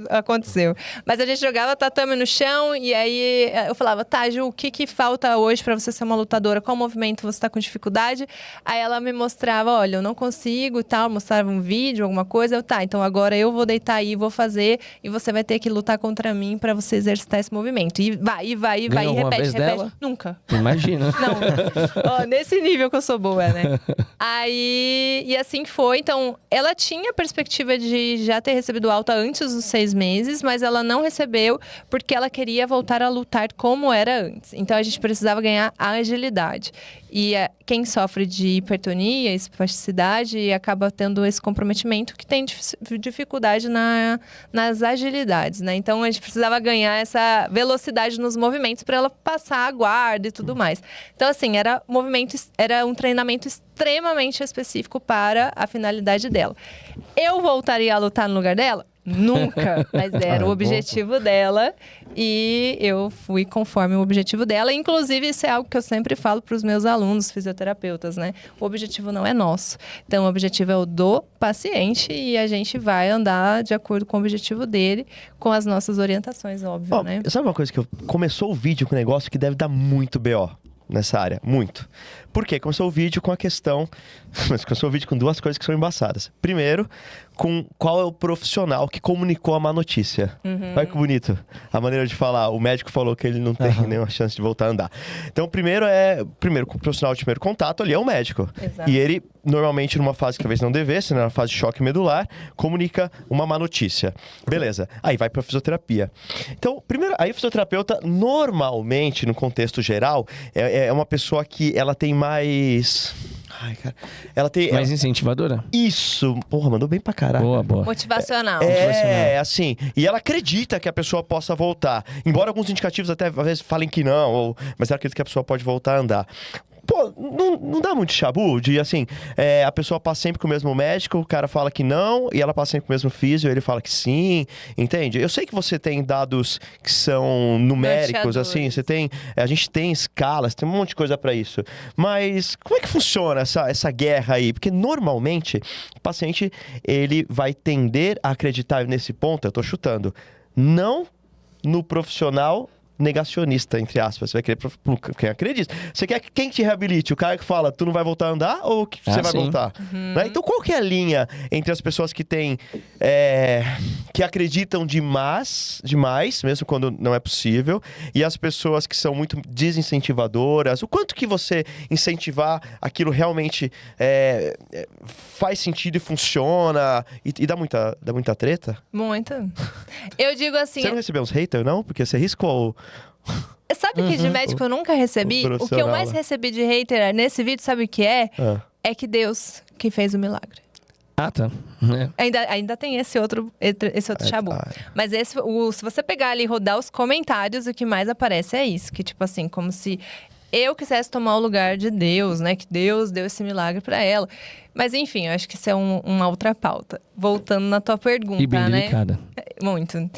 Aconteceu. Mas a gente jogava tatame no chão e aí eu falava, tá, Ju, o que falta hoje pra você ser uma lutadora? Qual movimento você tá com dificuldade? Aí ela me mostrava, olha, eu não consigo e tal, mostrava um vídeo, alguma coisa. Eu, tá, então agora eu vou deitar aí, vou fazer e você vai ter que lutar contra mim pra você exercitar esse movimento. E vai, e repete. Dela? Nunca. Imagina. Não. Ó, nesse nível que eu sou boa, né? Aí, e assim foi. Então, ela tinha a perspectiva de já ter recebido alta antes dos 6 meses, mas ela não recebeu porque ela queria voltar a lutar como era antes. Então, a gente precisava ganhar a agilidade. E quem sofre de hipertonia, espasticidade, acaba tendo esse comprometimento que tem dificuldade nas agilidades, né? Então, a gente precisava ganhar essa velocidade nos movimentos para ela passar a guarda e tudo mais. Então, assim, era um treinamento extremamente específico para a finalidade dela. Eu voltaria a lutar no lugar dela? Nunca, mas era o objetivo dela e eu fui conforme o objetivo dela. Inclusive, isso é algo que eu sempre falo para os meus alunos fisioterapeutas, né? O objetivo não é nosso. Então, o objetivo é o do paciente e a gente vai andar de acordo com o objetivo dele, com as nossas orientações, óbvio, né? Sabe uma coisa que começou o vídeo com um negócio que deve dar muito BO nessa área? Muito. Por quê? Começou o vídeo com a questão... Começou o vídeo com 2 coisas que são embaçadas. Primeiro, com qual é o profissional que comunicou a má notícia. Olha que bonito. A maneira de falar. O médico falou que ele não tem nenhuma chance de voltar a andar. Então, primeiro, com o profissional de primeiro contato ali é o médico. Exato. E ele, normalmente, numa fase que talvez não devesse, né, na fase de choque medular, comunica uma má notícia. Beleza. Aí vai pra fisioterapia. Então, primeiro, aí o fisioterapeuta, normalmente, no contexto geral, é uma pessoa que ela tem mais... Ai, cara. Ela tem... Mais incentivadora? Isso. Porra, mandou bem pra caralho. Boa. Motivacional. Assim. E ela acredita que a pessoa possa voltar. Embora alguns indicativos até, às vezes, falem que não. Mas ela acredita que a pessoa pode voltar a andar. Pô, não dá muito chabu de, assim, a pessoa passa sempre com o mesmo médico, o cara fala que não, e ela passa sempre com o mesmo físio, ele fala que sim, entende? Eu sei que você tem dados que são numéricos, assim, você tem... A gente tem escalas, tem um monte de coisa pra isso. Mas como é que funciona essa guerra aí? Porque, normalmente, o paciente, ele vai tender a acreditar nesse ponto, eu tô chutando, não no profissional negacionista, entre aspas. Você vai querer quem acredita. Você quer quem te reabilite? O cara que fala, tu não vai voltar a andar ou que você vai voltar? Né? Então, qual que é a linha entre as pessoas que têm... que acreditam demais, mesmo quando não é possível, e as pessoas que são muito desincentivadoras? O quanto que você incentivar aquilo realmente faz sentido e funciona? E dá muita treta? Muita. Eu digo assim... Você não recebeu uns haters, não? Porque você riscou... Sabe que de médico eu nunca recebi? O que eu mais recebi de hater nesse vídeo, sabe o que é? É que Deus que fez o milagre. Ah, tá. Ainda tem esse outro chabu. Mas se você pegar ali e rodar os comentários, o que mais aparece é isso. Que tipo assim, como se eu quisesse tomar o lugar de Deus, né? Que Deus deu esse milagre pra ela. Mas enfim, eu acho que isso é uma outra pauta. Voltando na tua pergunta, e bem né? delicada. Muito.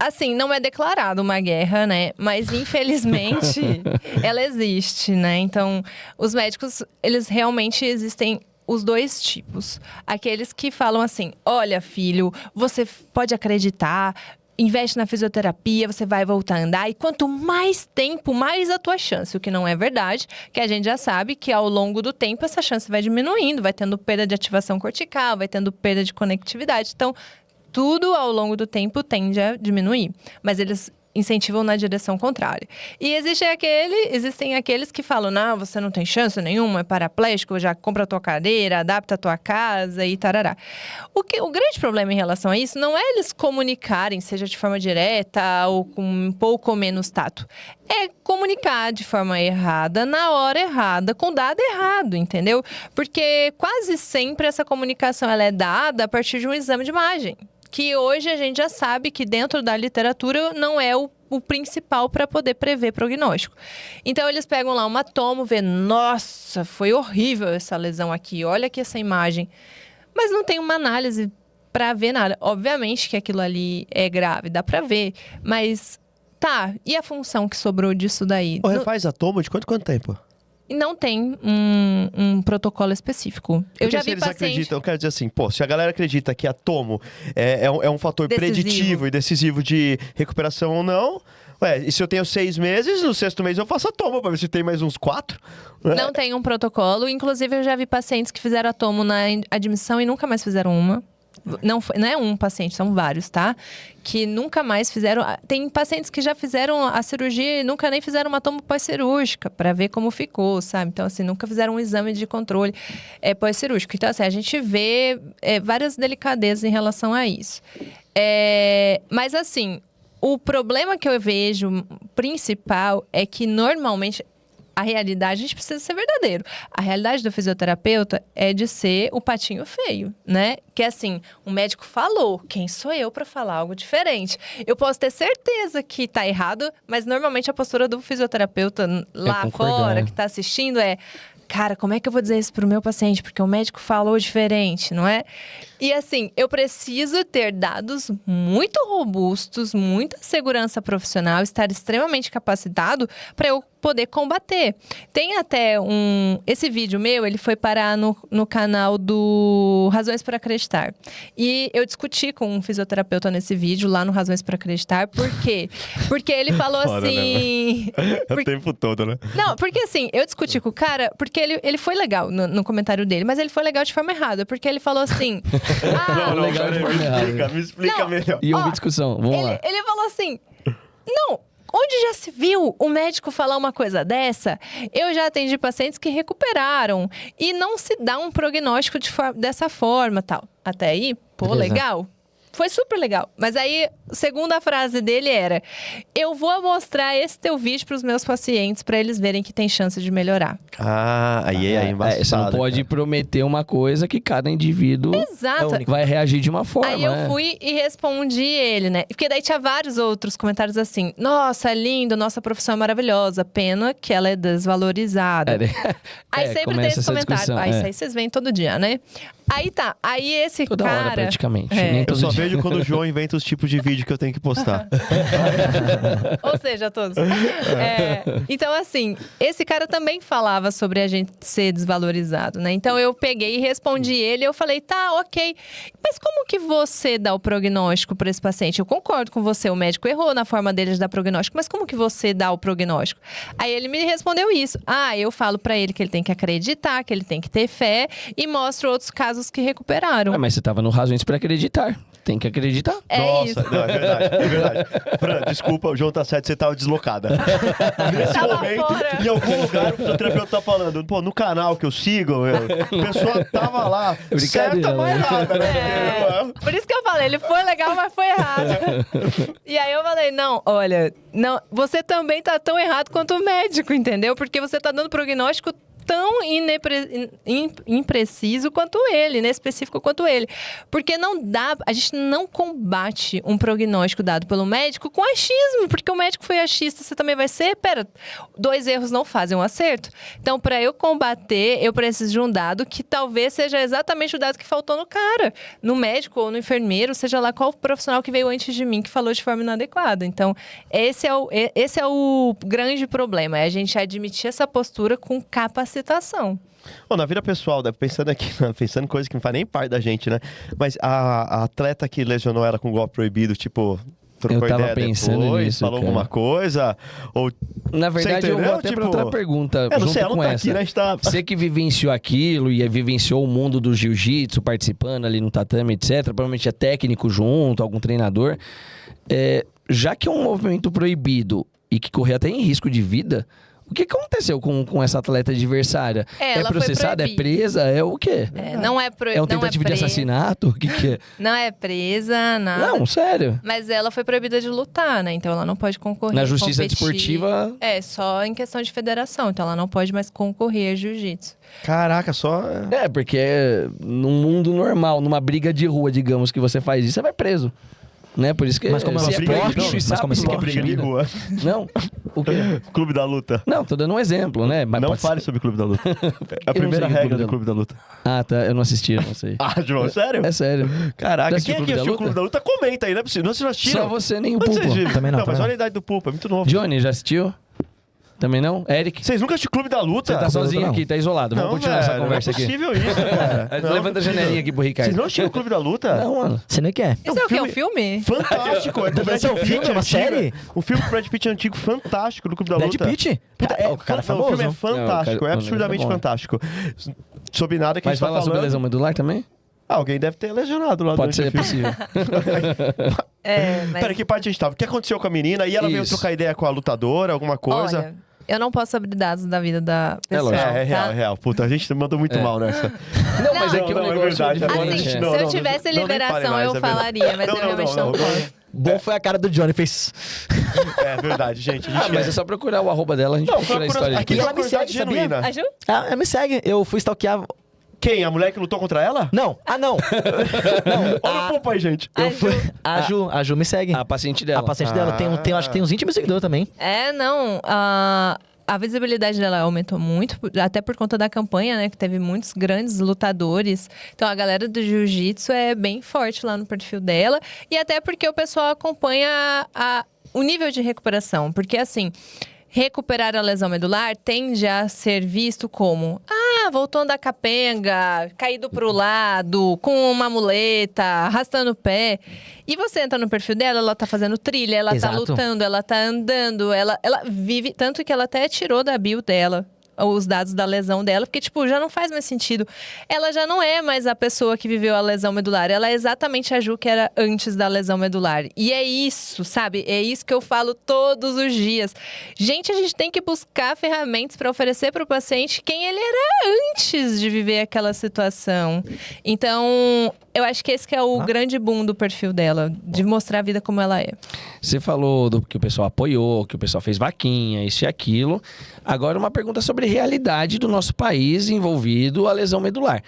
Assim, não é declarado uma guerra, né? Mas, infelizmente, ela existe, né? Então, os médicos, eles realmente existem os 2 tipos. Aqueles que falam assim, olha, filho, você pode acreditar, investe na fisioterapia, você vai voltar a andar. E quanto mais tempo, mais a tua chance. O que não é verdade, que a gente já sabe que ao longo do tempo essa chance vai diminuindo, vai tendo perda de ativação cortical, vai tendo perda de conectividade. Então, tudo ao longo do tempo tende a diminuir. Mas eles incentivam na direção contrária. E existem aqueles que falam, não, você não tem chance nenhuma, é paraplégico, já compra a tua cadeira, adapta a tua casa e tarará. O grande problema em relação a isso não é eles comunicarem, seja de forma direta ou com um pouco ou menos tato. É comunicar de forma errada, na hora errada, com dado errado, entendeu? Porque quase sempre essa comunicação ela é dada a partir de um exame de imagem. Que hoje a gente já sabe que dentro da literatura não é o principal para poder prever prognóstico. Então, eles pegam lá uma tomo, vê, nossa, foi horrível essa lesão aqui, olha aqui essa imagem. Mas não tem uma análise para ver nada. Obviamente que aquilo ali é grave, dá para ver, mas tá, e a função que sobrou disso daí? Refaz a tomo de quanto tempo? E não tem um protocolo específico. Eu já vi eles paciente... acreditam, eu quero dizer assim, se a galera acredita que a tomo é um fator preditivo e decisivo de recuperação ou não, e se eu tenho 6 meses, no 6º mês eu faço a tomo pra ver se tem mais uns 4. Não tem um protocolo. Inclusive, eu já vi pacientes que fizeram a tomo na admissão e nunca mais fizeram uma. Não é um paciente, são vários, tá? Que nunca mais fizeram... Tem pacientes que já fizeram a cirurgia e nunca nem fizeram uma tomo pós-cirúrgica para ver como ficou, sabe? Então, assim, nunca fizeram um exame de controle pós-cirúrgico. Então, assim, a gente vê várias delicadezas em relação a isso. Mas, assim, o problema que eu vejo principal é que, normalmente... A realidade, a gente precisa ser verdadeiro. A realidade do fisioterapeuta é de ser o patinho feio, né? Que assim, o médico falou, quem sou eu para falar algo diferente? Eu posso ter certeza que tá errado, mas normalmente a postura do fisioterapeuta lá fora, que tá assistindo, cara, como é que eu vou dizer isso pro meu paciente? Porque o médico falou diferente, não é? E assim, eu preciso ter dados muito robustos, muita segurança profissional, estar extremamente capacitado para eu poder combater. Tem até esse vídeo meu, ele foi parar no canal do Razões para Acreditar. E eu discuti com um fisioterapeuta nesse vídeo, lá no Razões para Acreditar. Por quê? Porque ele falou assim... O tempo todo, né? Não, porque assim, eu discuti com o cara, porque ele foi legal no comentário dele, mas ele foi legal de forma errada, porque ele falou assim... Não, legal de forma errada. Me explica melhor. E houve discussão, vamos lá. Ele falou assim, não... Onde já se viu o médico falar uma coisa dessa? Eu já atendi pacientes que recuperaram e não se dá um prognóstico dessa forma, tal. Até aí, legal. Foi super legal. Mas aí, a segunda frase dele era: eu vou mostrar esse teu vídeo para os meus pacientes para eles verem que tem chance de melhorar. Aí embaçado. Você não pode prometer uma coisa que cada indivíduo vai reagir de uma forma. Aí eu fui e respondi ele, né? Porque daí tinha vários outros comentários assim: nossa, é lindo, nossa profissão é maravilhosa, pena que ela é desvalorizada. Aí sempre tem esse comentário. Isso aí vocês veem todo dia, né? Aí tá, aí esse toda cara... hora, praticamente. Nem eu só dia. vejo quando o João inventa os tipos de vídeo que eu tenho que postar. Ou seja, todos. Então, assim, esse cara também falava sobre a gente ser desvalorizado, né? Então, eu peguei e respondi ele, eu falei, tá, ok. Mas como que você dá o prognóstico para esse paciente? Eu concordo com você, o médico errou na forma dele de dar prognóstico, mas como que você dá o prognóstico? Aí ele me respondeu isso. Eu falo para ele que ele tem que acreditar, que ele tem que ter fé e mostro outros casos que recuperaram. Mas você tava no Razões para Acreditar. Tem que acreditar. Nossa, isso. não, é verdade. Fran, desculpa, o João tá certo, você tava deslocada. Nesse momento, fora. em algum lugar, o fisioterapeuta tá falando, no canal que eu sigo, a pessoa tava lá, certa, mas errada, né? Por isso que eu falei, ele foi legal, mas foi errado. E aí eu falei, não, olha, não, você também tá tão errado quanto o médico, entendeu? Porque você tá dando prognóstico tão impreciso quanto ele, né? Específico quanto ele. Porque não dá, a gente não combate um prognóstico dado pelo médico com achismo, porque o médico foi achista, você também vai ser? 2 erros não fazem um acerto. Então, para eu combater, eu preciso de um dado que talvez seja exatamente o dado que faltou no cara, no médico ou no enfermeiro, seja lá qual profissional que veio antes de mim que falou de forma inadequada. Então, esse é o grande problema, é a gente admitir essa postura com capacidade. Na vida pessoal, pensando em coisa que não faz nem parte da gente, né? Mas a atleta que lesionou ela com golpe proibido, tipo, trocou Eu tava ideia pensando depois, nisso, falou cara. alguma coisa? Ou Na verdade, eu vou entendeu? até Tipo, pra outra pergunta, eu não junto sei, ela com não tá essa. aqui, né? A gente tá... Você que vivenciou aquilo e vivenciou o mundo do jiu-jitsu, participando ali no tatame, etc. Provavelmente é técnico junto, algum treinador. Já que é um movimento proibido e que corre até em risco de vida, o que aconteceu com essa atleta adversária? É Ela foi processada? É proibida. presa? É o quê? Não é É uma tentativa de assassinato? O que é? Não é presa, nada. Não, sério. Mas ela foi proibida de lutar, né? Então ela não pode concorrer. Na justiça competir. desportiva... Só em questão de federação. Então ela não pode mais concorrer a jiu-jitsu. Caraca, só... Porque num mundo normal, numa briga de rua, digamos, que você faz isso, você vai preso. Né? Por isso que... Mas como é se uma briga de bicho rua? e Mas sabe como assim que que é é briga de rua? Não. O quê? Clube da Luta. Não, tô dando um exemplo, né? Mas Não pode fale ser- sobre o Clube da Luta. É a Eu não primeira sei o regra Clube do da Clube da Luta. Ah, tá. Eu não assisti, eu não sei. Ah, João, sério? É sério. Caraca, Já assistiu quem o aqui Clube da assistiu o Luta? Clube da Luta? Comenta aí, não é possível. Não, vocês não assistiram? Só você nem o Onde vocês Pulpo. viram? Também não, Mas também olha não. a idade do Pulpo, é muito novo. Johnny, já assistiu? Também não? Eric? Vocês nunca assistiram Clube da Luta? Você tá sozinho não. aqui, tá isolado. Vamos continuar essa conversa não é aqui. possível isso, cara. Não, Levanta a janelinha aqui pro Ricardo. Vocês não assistiram o Clube da Luta? Não, mano. Você nem quer. Isso é o quê? Um filme? Fantástico, é do Brad Esse é um Pitt, filme, é uma antigo. série? Um filme do Brad Pitt antigo, fantástico, do Clube da Brad Luta. Pitt? Puta, O cara é não, o filme é famoso. fantástico, Não, é o cara- absurdamente é bom. fantástico. Sob nada que a Mas gente tá fala sobre falando... lesão medular também? Alguém deve ter lesionado lá Pode durante ser, o é filme. possível. Mas... Pera, que parte a gente tava? O que aconteceu com a menina? E ela veio Isso. trocar ideia com a lutadora, alguma coisa? Olha, eu não posso abrir dados da vida da pessoa. lógico. É real, tá? é real. Puta, a gente mandou muito mal nessa. Não, mas Não, aqui não, o é negócio verdade, de agora fora a Assim, gente é- não- se eu tivesse nem fale liberação, mais, eu é verdade. falaria, mas Não, eu realmente não não. posso. Bom foi a cara do Johnny, fez... É verdade, gente. A gente Ah, mas é só procurar o arroba dela, a gente Não, procura a procura- história aqui aqui. E ela foi me curiosidade segue, sabia? genuína. A Ju? Ela me segue. Eu fui stalkear... Quem? A mulher que lutou contra ela? Não. Ah, não. Não. Olha o Pulpo aí, gente. Eu fui... A Ju me segue. A paciente dela. A paciente dela. Acho que tem uns 20 mil seguidores também. Não. A visibilidade dela aumentou muito, até por conta da campanha, né? Que teve muitos grandes lutadores. Então, a galera do jiu-jitsu é bem forte lá no perfil dela. E até porque o pessoal acompanha o nível de recuperação. Porque, assim... Recuperar a lesão medular tende a ser visto como voltou da capenga, caído pro lado, com uma muleta, arrastando o pé. E você entra no perfil dela, ela tá fazendo trilha, ela Exato. tá lutando, ela tá andando, ela vive... Tanto que ela até tirou da bio dela os dados da lesão dela, porque, tipo, já não faz mais sentido. Ela já não é mais a pessoa que viveu a lesão medular. Ela é exatamente a Ju que era antes da lesão medular. E é isso, sabe? É isso que eu falo todos os dias. Gente, a gente tem que buscar ferramentas para oferecer para o paciente quem ele era antes de viver aquela situação. Então, eu acho que esse que é o grande boom do perfil dela, de mostrar a vida como ela é. Você falou que o pessoal apoiou, que o pessoal fez vaquinha, isso e aquilo. Agora, uma pergunta sobre a realidade do nosso país envolvido a lesão medular.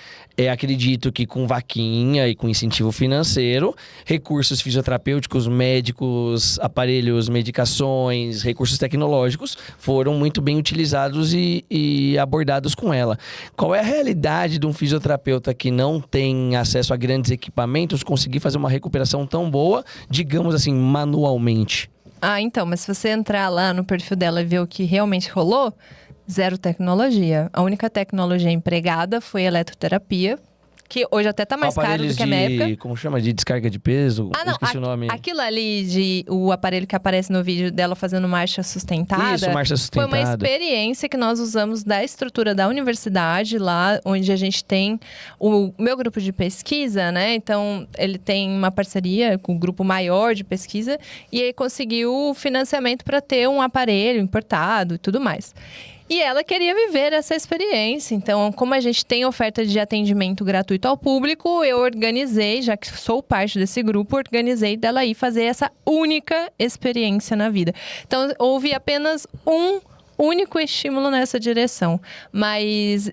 Acredito que com vaquinha e com incentivo financeiro, recursos fisioterapêuticos, médicos, aparelhos, medicações, recursos tecnológicos foram muito bem utilizados e abordados com ela. Qual é a realidade de um fisioterapeuta que não tem acesso a grandes equipamentos conseguir fazer uma recuperação tão boa, digamos assim, manualmente? Então, mas se você entrar lá no perfil dela e ver o que realmente rolou, zero tecnologia. A única tecnologia empregada foi a eletroterapia, que hoje até tá mais caro do Aparelhos que a minha época. como chama? De descarga de peso? Ah, Eu não. esqueci o nome. Aquilo ali, o aparelho que aparece no vídeo dela fazendo marcha sustentada. Isso, marcha Foi uma sustentada. experiência que nós usamos da estrutura da universidade, lá onde a gente tem o meu grupo de pesquisa, né? Então, ele tem uma parceria com o grupo maior de pesquisa e ele conseguiu financiamento para ter um aparelho importado e tudo mais. E ela queria viver essa experiência. Então, como a gente tem oferta de atendimento gratuito ao público, eu organizei, já que sou parte desse grupo, organizei dela ir fazer essa única experiência na vida. Então, houve apenas um único estímulo nessa direção. Mas,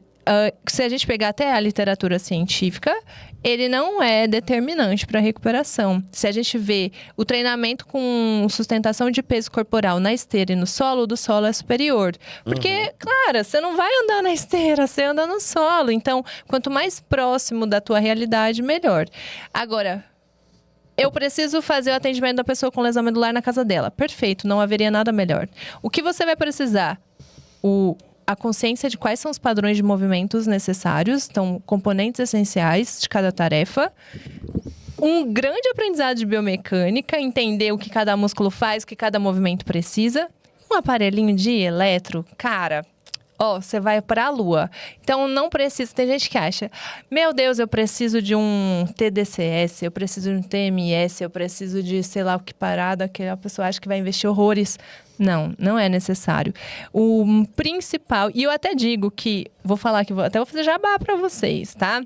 se a gente pegar até a literatura científica, ele não é determinante para a recuperação. Se a gente vê o treinamento com sustentação de peso corporal na esteira e no solo, o do solo é superior. Porque, claro, você não vai andar na esteira, você anda no solo. Então, quanto mais próximo da tua realidade, melhor. Agora, eu preciso fazer o atendimento da pessoa com lesão medular na casa dela. Perfeito, não haveria nada melhor. O que você vai precisar? A consciência de quais são os padrões de movimentos necessários, então, componentes essenciais de cada tarefa. um grande aprendizado de biomecânica, entender o que cada músculo faz, o que cada movimento precisa. Um aparelhinho de eletro, cara... Ó, você vai pra Lua. Então, não precisa... Tem gente que acha... Meu Deus, eu preciso de um TDCS, eu preciso de um TMS, eu preciso de sei lá o que parada, que a pessoa acha que vai investir horrores. Não, não é necessário. O principal... E eu até digo que... Vou falar que... Até vou fazer jabá pra vocês, tá?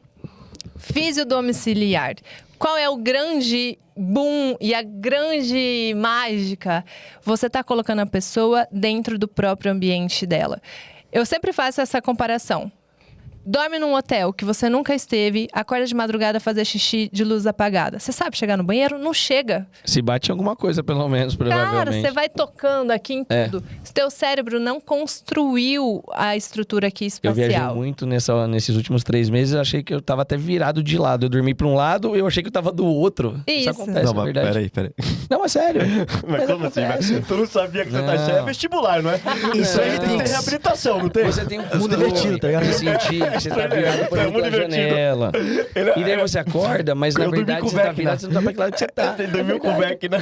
Fisiodomiciliar. Qual é o grande boom e a grande mágica? Você tá colocando a pessoa dentro do próprio ambiente dela. Eu sempre faço essa comparação. Dorme num hotel que você nunca esteve, acorda de madrugada a fazer xixi de luz apagada. Você sabe chegar no banheiro? Não chega. Se bate em alguma coisa, pelo menos, provavelmente. Cara, você vai tocando aqui em tudo. O teu cérebro não construiu a estrutura aqui Eu espacial. viajei muito nesses últimos 3 meses, eu achei que eu tava até virado de lado. Eu dormi pra um lado, eu achei que eu tava do outro. Isso. Acontece, Não, é mas verdade. peraí. Não, é sério. Mas como assim? acontece. Tu não sabia que você tá... Isso aí é vestibular, não é? Isso aí é tem que ter Pix. reabilitação, não tem? Você tem um Mundo invertido, tá ligado? de sentir que você tá virado por É dentro mundo da invertido. janela. E daí você acorda, mas na Eu dormi verdade com você o tá Vecna. virado, você não sabe pra que lado que você tá. Você dormiu com o Beck, né?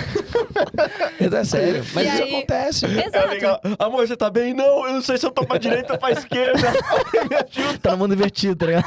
É sério. Mas E isso aí- acontece. É Exato. legal. Amor, você tá bem? Não, eu não sei se eu tô pra direita ou pra esquerda. Me ajuda. Tá no mundo invertido, tá ligado?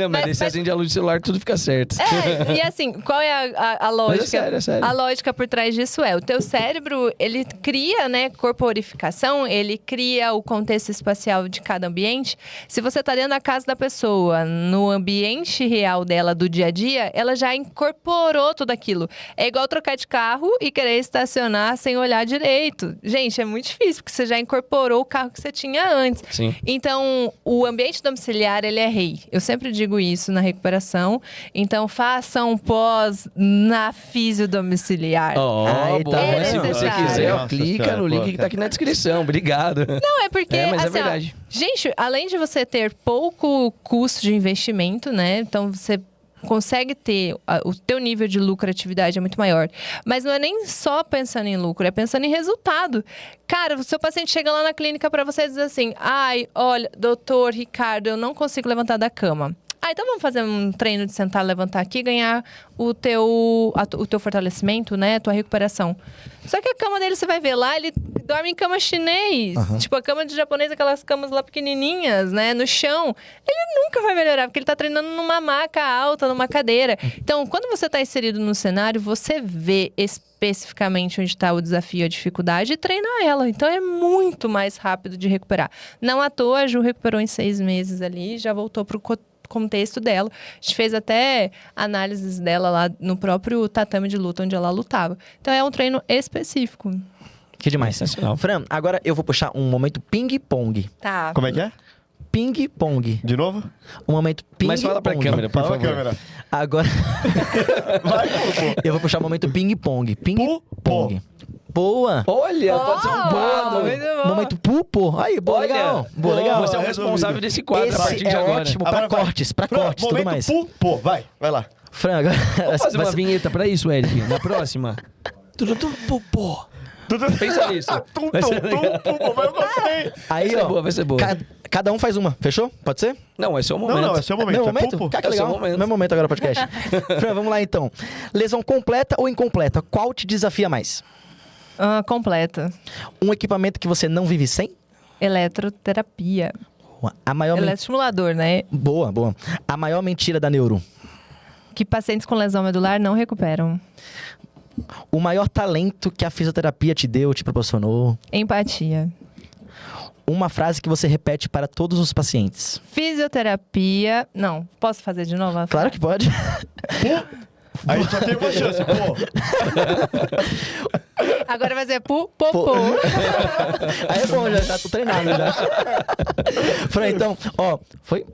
Não, mas daí você acende a luz do celular, tudo fica certo. É, e assim, qual é a lógica? é sério. A lógica por trás disso é, o teu cérebro, ele cria, né, corporificação, ele cria o contexto espacial de cada ambiente. Se você tá dentro da casa da pessoa, no ambiente real dela, do dia a dia, ela já incorporou tudo aquilo. É igual trocar de carro e querer estacionar sem olhar direito. Gente, é muito difícil, porque você já incorporou o carro que você tinha antes. Sim. Então, o ambiente domiciliar, ele é rei. Eu sempre digo isso na recuperação. Então, façam pós na fisiodomiciliar. Ó, Aí boa. tá Mas se vendo? você É quiser, necessário. clica Nossa, no link cara. que tá aqui na descrição. Obrigado. Não, é porque, É, mas é assim, ó, verdade. gente, além de você ter pouco custo de investimento, né? Então, você consegue ter... O teu nível de lucratividade é muito maior. Mas não é nem só pensando em lucro, é pensando em resultado. Cara, o seu paciente chega lá na clínica para você e diz assim... Ai, olha, doutor Ricardo, eu não consigo levantar da cama. Ah, então vamos fazer um treino de sentar, levantar aqui e ganhar o teu fortalecimento, né? A tua recuperação. Só que a cama dele, você vai ver lá, ele dorme em cama chinês. Tipo, a cama de japonês, aquelas camas lá pequenininhas, né? No chão. Ele nunca vai melhorar, porque ele tá treinando numa maca alta, numa cadeira. Então, quando você tá inserido no cenário, você vê especificamente onde está o desafio, a dificuldade e treina ela. Então, é muito mais rápido de recuperar. Não à toa, a Ju recuperou em 6 meses ali e já voltou pro contexto dela. A gente fez até análises dela lá no próprio tatame de luta, onde ela lutava. Então, é um treino específico. Que demais. Sensacional. Fran, agora eu vou puxar um momento ping-pong. Tá. Como é que é? Ping-pong. De novo? Um momento ping-pong. Mas fala pra câmera, por Fala favor. a câmera. Agora Vai, pô. eu vou puxar o momento ping-pong. Ping-pong. Boa. Olha, pode ser um bolo. muito bom. Momento pupo. Aí, boa, Olha, legal. Boa, legal. Você é o Resolvido. responsável desse quadro a partir Esse de é agora. ótimo Agora pra vai. cortes, tudo Momento mais. Pô, vai lá. Fran, agora... Vamos fazer vai uma ser- vinheta pra isso, Eric? Na próxima? Tudo pô. Pensa nisso. Vai ser legal. Mas eu gostei. Aí, Vai ser ó, boa, vai ser boa. Cada um faz uma, fechou? Pode ser? Não, esse é o momento. Não, esse é o momento. Meu É momento? pulpo. Cara, que É o seu legal. momento. Meu momento agora, podcast. Fran, vamos lá então. Lesão completa ou incompleta? Qual te desafia mais? Completa. Um equipamento que você não vive sem? Eletroterapia. A maior Eletroestimulador, né? Boa, boa. A maior mentira da neuro. Que pacientes com lesão medular não recuperam. O maior talento que a fisioterapia te deu, te proporcionou. Empatia. Uma frase que você repete para todos os pacientes. Fisioterapia... Não, posso fazer de novo? Claro que pode. Aí só tem uma chance, pô. Agora vai ser popô. Aí é bom, já tô treinado já. Fran, então, ó, foi?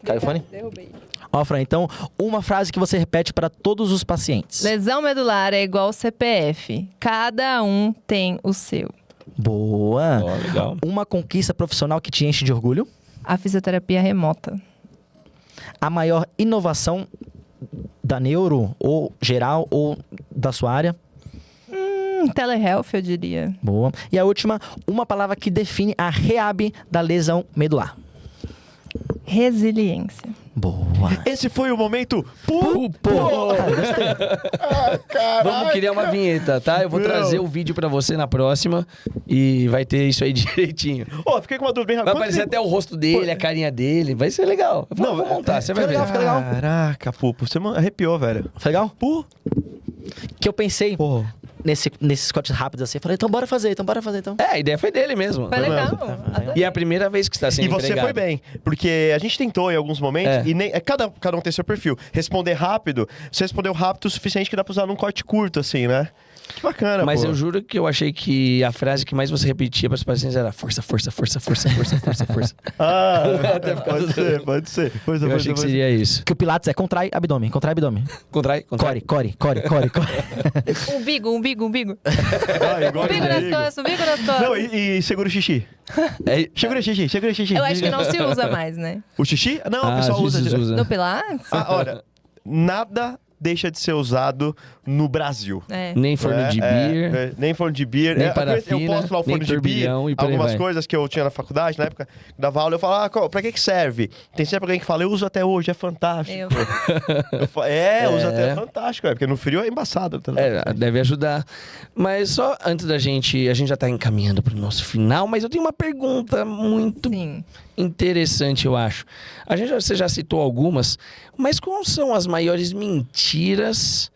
Caiu o fone? Derrubei. Ó, Fran, então, uma frase que você repete para todos os pacientes. Lesão medular é igual CPF. Cada um tem o seu. Boa. Ó, legal. Uma conquista profissional que te enche de orgulho. A fisioterapia remota. A maior inovação da neuro, ou geral, ou da sua área. Telehealth, eu diria. Boa. E a última, uma palavra que define a reab da lesão medular. Resiliência. Boa. Boa. Esse foi o momento Pupô. Caralho. Vamos criar uma vinheta, tá? Eu vou Meu. trazer o vídeo pra você na próxima e vai ter isso aí direitinho. Ó, fiquei com uma dúvida bem Vai rápida. aparecer até o rosto dele, a carinha dele. Vai ser legal. Não, vou montar, você vai ver. fica legal. Caraca, Pupo, você arrepiou, velho. Foi legal? Que eu pensei Pô. nesses cortes rápidos assim. Eu falei, então bora fazer. É, a ideia foi dele mesmo. Foi legal. E Adorei. é a primeira vez que está sendo E você empregado. foi bem, porque a gente tentou em alguns momentos, e nem, cada um tem seu perfil. Responder rápido, você respondeu rápido o suficiente que dá pra usar num corte curto, assim, né? Que bacana, Mas pô. eu juro que eu achei que a frase que mais você repetia para os pacientes era força, força, força, força, força, força, força. Ah, pode ser. Força, Eu achei que seria isso. Que o Pilates é contrai abdômen. Contrai. Core. Umbigo. Ah, igual Umbigo nas comigo. costas, umbigo nas costas. Não, e segura o xixi. É, Segura o xixi. Eu acho que não se usa mais, né? O xixi? Não, o ah, pessoal usa. Jesus usa. No Pilates? Ah, olha, nada deixa de ser usado no Brasil. É. Nem forno de beer. Nem forno de beer. Nem Eu parafina, posso falar o nem forno de beer, turbilhão e por aí algumas vai. coisas que eu tinha na faculdade, na época que dava aula, eu falava, pra que serve? Tem sempre alguém que fala, eu uso até hoje, é fantástico. Uso até, é fantástico, porque no frio é embaçado. Tá? Deve ajudar. Mas só antes da gente... A gente já tá encaminhando pro nosso final, mas eu tenho uma pergunta muito Sim. interessante, eu acho. Você já citou algumas, mas quais são as maiores mentiras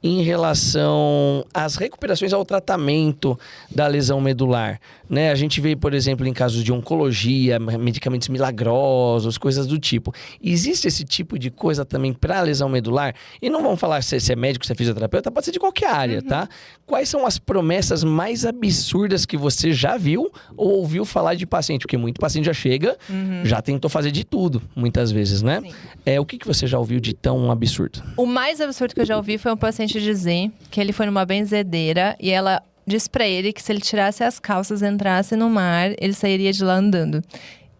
em relação às recuperações ao tratamento da lesão medular, né? A gente vê, por exemplo, em casos de oncologia, medicamentos milagrosos, coisas do tipo. Existe esse tipo de coisa também para lesão medular? E não vamos falar se é médico, se é fisioterapeuta, pode ser de qualquer área, tá? Quais são as promessas mais absurdas que você já viu ou ouviu falar de paciente? Porque muito paciente já chega, já tentou fazer de tudo, muitas vezes, né? Sim. O que você já ouviu de tão absurdo? O mais absurdo que eu já ouvi foi um paciente dizer que ele foi numa benzedeira e ela disse pra ele que se ele tirasse as calças e entrasse no mar, ele sairia de lá andando.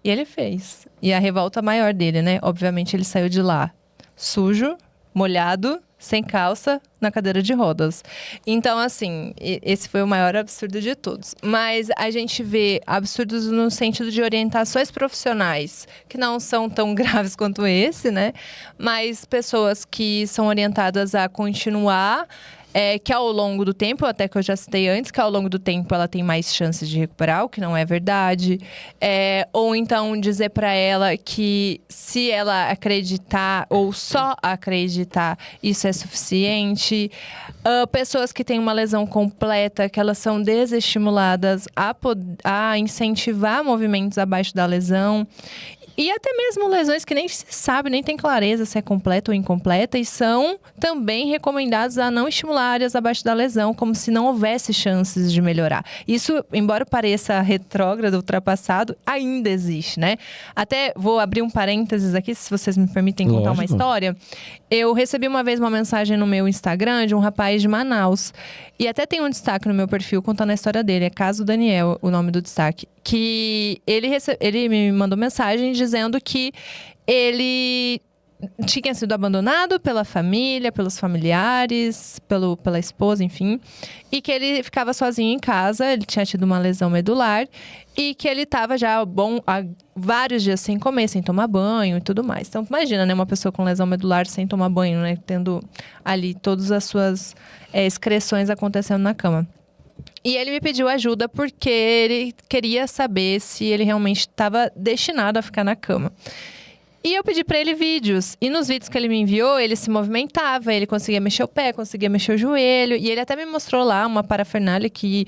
E ele fez. E a revolta maior dele, né? Obviamente ele saiu de lá sujo, molhado, sem calça, na cadeira de rodas. Então, assim, esse foi o maior absurdo de todos. Mas a gente vê absurdos no sentido de orientações profissionais, que não são tão graves quanto esse, né? Mas pessoas que são orientadas a continuar, que ao longo do tempo, até que eu já citei antes, que ao longo do tempo ela tem mais chances de recuperar, o que não é verdade. Ou então dizer para ela que se ela acreditar ou só acreditar, isso é suficiente. Pessoas que têm uma lesão completa, que elas são desestimuladas a incentivar movimentos abaixo da lesão. E até mesmo lesões que nem se sabe, nem tem clareza se é completa ou incompleta, e são também recomendados a não estimular áreas abaixo da lesão, como se não houvesse chances de melhorar. Isso, embora pareça retrógrado, ultrapassado, ainda existe, né? Até vou abrir um parênteses aqui, se vocês me permitem contar uma Lógico. história. Eu recebi uma vez uma mensagem no meu Instagram de um rapaz de Manaus. E até tem um destaque no meu perfil contando a história dele. É Caso Daniel, o nome do destaque. Que ele me mandou mensagem dizendo que ele tinha sido abandonado pela família, pelos familiares, pela esposa, enfim. E que ele ficava sozinho em casa, ele tinha tido uma lesão medular. E que ele estava já há vários dias sem comer, sem tomar banho e tudo mais. Então, imagina, né? Uma pessoa com lesão medular sem tomar banho, né? Tendo ali todas as suas excreções acontecendo na cama. E ele me pediu ajuda porque ele queria saber se ele realmente estava destinado a ficar na cama. E eu pedi pra ele vídeos. E nos vídeos que ele me enviou, ele se movimentava, ele conseguia mexer o pé, conseguia mexer o joelho. E ele até me mostrou lá uma parafernália que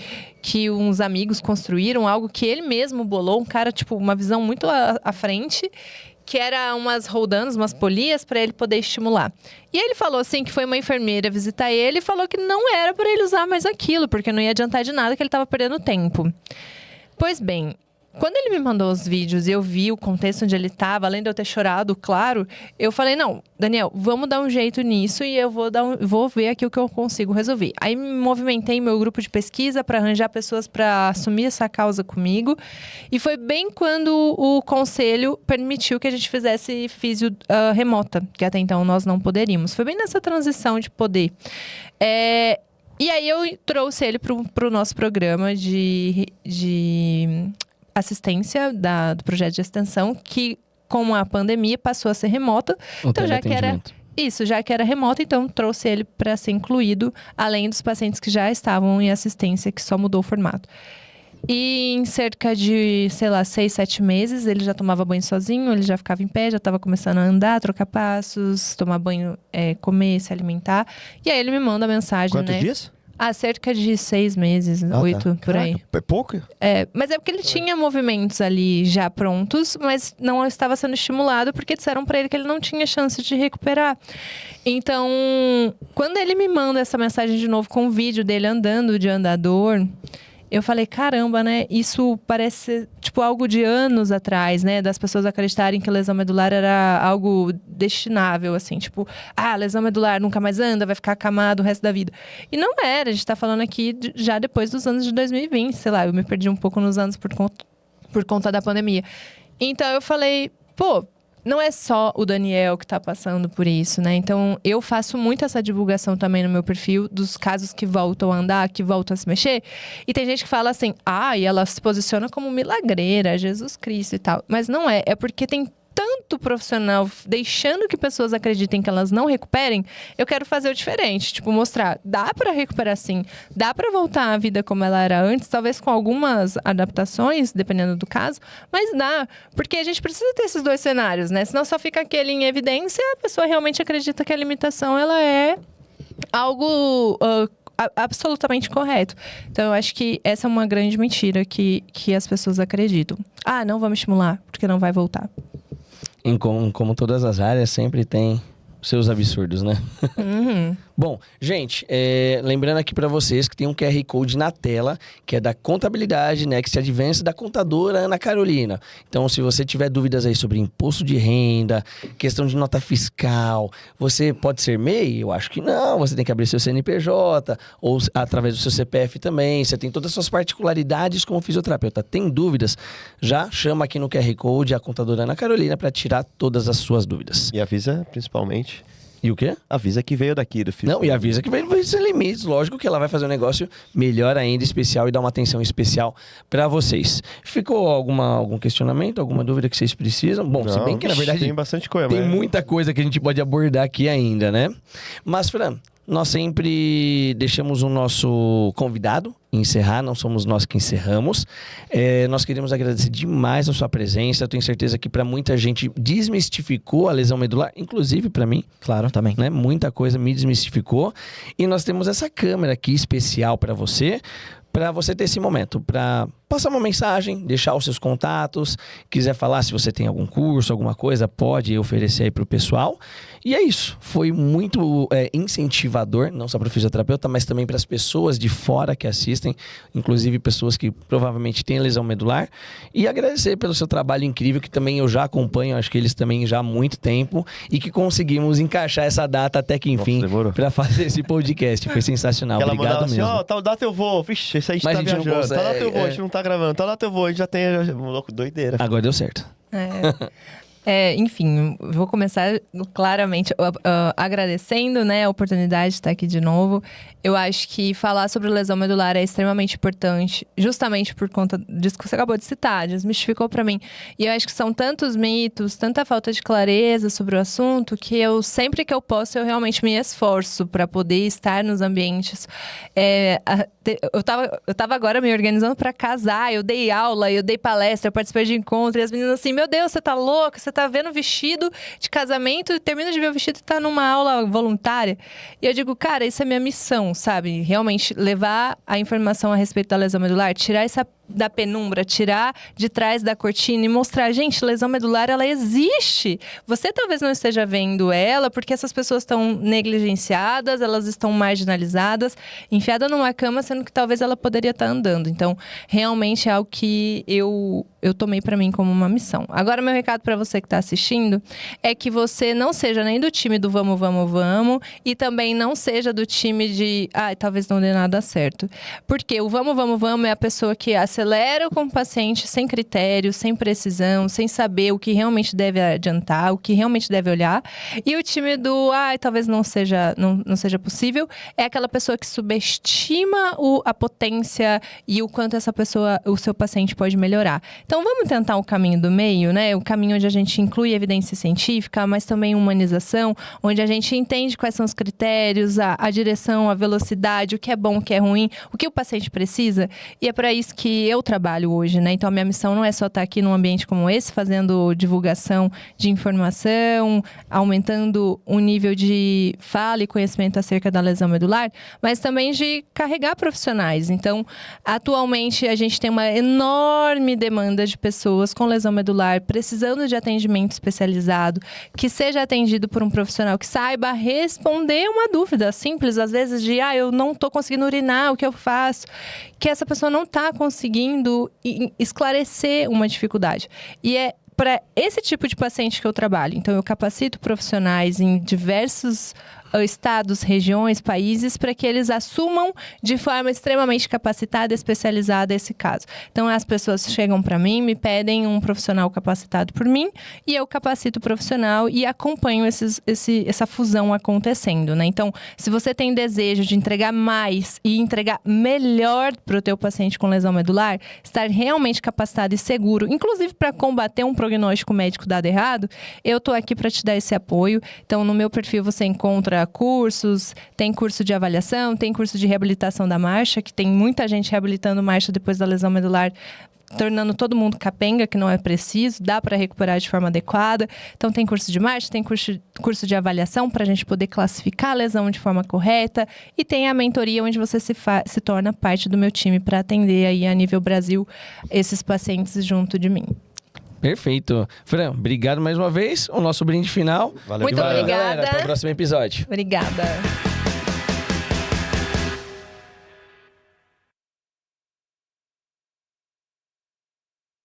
uns amigos construíram, algo que ele mesmo bolou. Um cara, tipo, uma visão muito à frente, que era umas roldanas, umas polias pra ele poder estimular. E aí ele falou assim que foi uma enfermeira visitar ele e falou que não era pra ele usar mais aquilo, porque não ia adiantar de nada, que ele tava perdendo tempo. Pois bem, quando ele me mandou os vídeos e eu vi o contexto onde ele estava, além de eu ter chorado, claro, eu falei, não, Daniel, vamos dar um jeito nisso e eu vou ver aqui o que eu consigo resolver. Aí me movimentei em meu grupo de pesquisa para arranjar pessoas para assumir essa causa comigo. E foi bem quando o conselho permitiu que a gente fizesse físio remota, que até então nós não poderíamos. Foi bem nessa transição de poder. E aí eu trouxe ele para o nosso programa de assistência do projeto de extensão, que com a pandemia, passou a ser remota. O Então, já que era... teleatendimento. Isso, já que era remoto, então trouxe ele para ser incluído, além dos pacientes que já estavam em assistência, que só mudou o formato. E em cerca de, 6, 7 meses, ele já tomava banho sozinho, ele já ficava em pé, já estava começando a andar, trocar passos, tomar banho, comer, se alimentar. E aí ele me manda mensagem, Quantos né? dias? Cerca de 6 meses, 8, por aí. Caraca, é pouco? Mas é porque ele tinha movimentos ali já prontos, mas não estava sendo estimulado porque disseram para ele que ele não tinha chance de recuperar. Então, quando ele me manda essa mensagem de novo com o vídeo dele andando de andador, eu falei, caramba, né? Isso parece, tipo, algo de anos atrás, né? Das pessoas acreditarem que lesão medular era algo destinável, assim. Tipo, lesão medular nunca mais anda, vai ficar acamado o resto da vida. E não era, a gente tá falando aqui já depois dos anos de 2020, sei lá. Eu me perdi um pouco nos anos por conta da pandemia. Então, eu falei, pô... Não é só o Daniel que tá passando por isso, né? Então, eu faço muito essa divulgação também no meu perfil dos casos que voltam a andar, que voltam a se mexer. E tem gente que fala assim, e ela se posiciona como milagreira, Jesus Cristo e tal. Mas não é, é porque tem tanto profissional deixando que pessoas acreditem que elas não recuperem. Eu quero fazer o diferente, tipo, mostrar, dá pra recuperar sim, dá pra voltar à vida como ela era antes, talvez com algumas adaptações, dependendo do caso, mas dá, porque a gente precisa ter esses dois cenários, né? Senão só fica aquele em evidência e a pessoa realmente acredita que a limitação, ela é algo... absolutamente correto. Então, eu acho que essa é uma grande mentira que as pessoas acreditam. Não vamos estimular, porque não vai voltar. Como todas as áreas, sempre tem seus absurdos, né? Uhum. Bom, gente, lembrando aqui para vocês que tem um QR Code na tela, que é da Contabilidade Next Advance da contadora Ana Carolina. Então, se você tiver dúvidas aí sobre imposto de renda, questão de nota fiscal, você pode ser MEI? Eu acho que não. Você tem que abrir seu CNPJ ou através do seu CPF também. Você tem todas as suas particularidades como fisioterapeuta. Tem dúvidas? Já chama aqui no QR Code a contadora Ana Carolina para tirar todas as suas dúvidas. E avisa, principalmente... E o quê? Avisa que veio daqui do filme. Não, e avisa que vai ser limites. Lógico que ela vai fazer um negócio melhor ainda, especial, e dar uma atenção especial para vocês. Ficou algum questionamento, alguma dúvida que vocês precisam? Bom, se bem que na verdade tem bastante coisa, tem mas... muita coisa que a gente pode abordar aqui ainda, né? Mas, Fran, nós sempre deixamos o nosso convidado encerrar, não somos nós que encerramos. Nós queremos agradecer demais a sua presença. Eu tenho certeza que para muita gente desmistificou a lesão medular, inclusive para mim. Claro, também. Né? Muita coisa me desmistificou. E nós temos essa câmera aqui especial para você ter esse momento, para passar uma mensagem, deixar os seus contatos, quiser falar se você tem algum curso, alguma coisa, pode oferecer aí pro pessoal. E é isso, foi muito incentivador, não só para o fisioterapeuta, mas também para as pessoas de fora que assistem, inclusive pessoas que provavelmente têm lesão medular. E agradecer pelo seu trabalho incrível, que também eu já acompanho, acho que eles também já há muito tempo, e que conseguimos encaixar essa data até que enfim, para fazer esse podcast. Foi sensacional, ela obrigado assim, mesmo. Tal data eu vou, vixe, esse aí a gente Mas tá a gente não viajando, tal data eu vou, consegue, a gente não tá gravando, tal data eu vou, a gente já tem, louco, doideira. Agora deu certo. Enfim, vou começar claramente agradecendo, né, a oportunidade de estar aqui de novo. Eu acho que falar sobre lesão medular é extremamente importante, justamente por conta disso que você acabou de citar, desmistificou pra mim. E eu acho que são tantos mitos, tanta falta de clareza sobre o assunto, que eu, sempre que eu posso, eu realmente me esforço pra poder estar nos ambientes. Eu tava agora me organizando pra casar, eu dei aula, eu dei palestra, eu participei de encontro, e as meninas assim, meu Deus, você tá louca? Você tá vendo vestido de casamento, termina de ver o vestido e tá numa aula voluntária. E eu digo, cara, isso é minha missão, sabe? Realmente levar a informação a respeito da lesão medular, tirar essa da penumbra, tirar de trás da cortina e mostrar, gente, lesão medular, ela existe. Você talvez não esteja vendo ela porque essas pessoas estão negligenciadas, elas estão marginalizadas, enfiada numa cama, sendo que talvez ela poderia estar andando. Então, realmente é algo que eu tomei pra mim como uma missão. Agora, meu recado pra você que tá assistindo é que você não seja nem do time do vamos, vamos, vamos, e também não seja do time de, talvez não dê nada certo. Porque o vamos, vamos, vamos é a pessoa que acelero com o paciente sem critério, sem precisão, sem saber o que realmente deve adiantar, o que realmente deve olhar. E o time do, talvez não seja possível, é aquela pessoa que subestima a potência e o quanto essa pessoa, o seu paciente pode melhorar. Então, vamos tentar o caminho do meio, né? O caminho onde a gente inclui evidência científica, mas também humanização, onde a gente entende quais são os critérios, a direção, a velocidade, o que é bom, o que é ruim, o que o paciente precisa. E é para isso que eu trabalho hoje, né? Então, a minha missão não é só estar aqui num ambiente como esse, fazendo divulgação de informação, aumentando o nível de fala e conhecimento acerca da lesão medular, mas também de carregar profissionais. Então, atualmente, a gente tem uma enorme demanda de pessoas com lesão medular, precisando de atendimento especializado, que seja atendido por um profissional que saiba responder uma dúvida simples, às vezes de, eu não estou conseguindo urinar, o que eu faço? Que essa pessoa não está conseguindo esclarecer uma dificuldade. E é para esse tipo de paciente que eu trabalho. Então, eu capacito profissionais em diversos estados, regiões, países, para que eles assumam de forma extremamente capacitada e especializada esse caso. Então, as pessoas chegam para mim, me pedem um profissional capacitado por mim, e eu capacito o profissional e acompanho essa fusão acontecendo, né? Então, se você tem desejo de entregar mais e entregar melhor para o teu paciente com lesão medular, estar realmente capacitado e seguro, inclusive para combater um prognóstico médico dado errado, eu estou aqui para te dar esse apoio. Então, no meu perfil você encontra cursos, tem curso de avaliação, tem curso de reabilitação da marcha, que tem muita gente reabilitando marcha depois da lesão medular, tornando todo mundo capenga, que não é preciso, dá para recuperar de forma adequada. Então, tem curso de marcha, tem curso de avaliação para a gente poder classificar a lesão de forma correta, e tem a mentoria onde você se torna parte do meu time para atender aí a nível Brasil esses pacientes junto de mim. Perfeito. Fran, obrigado mais uma vez. O nosso brinde final. Valeu. Muito obrigada. Galera, até o próximo episódio. Obrigada.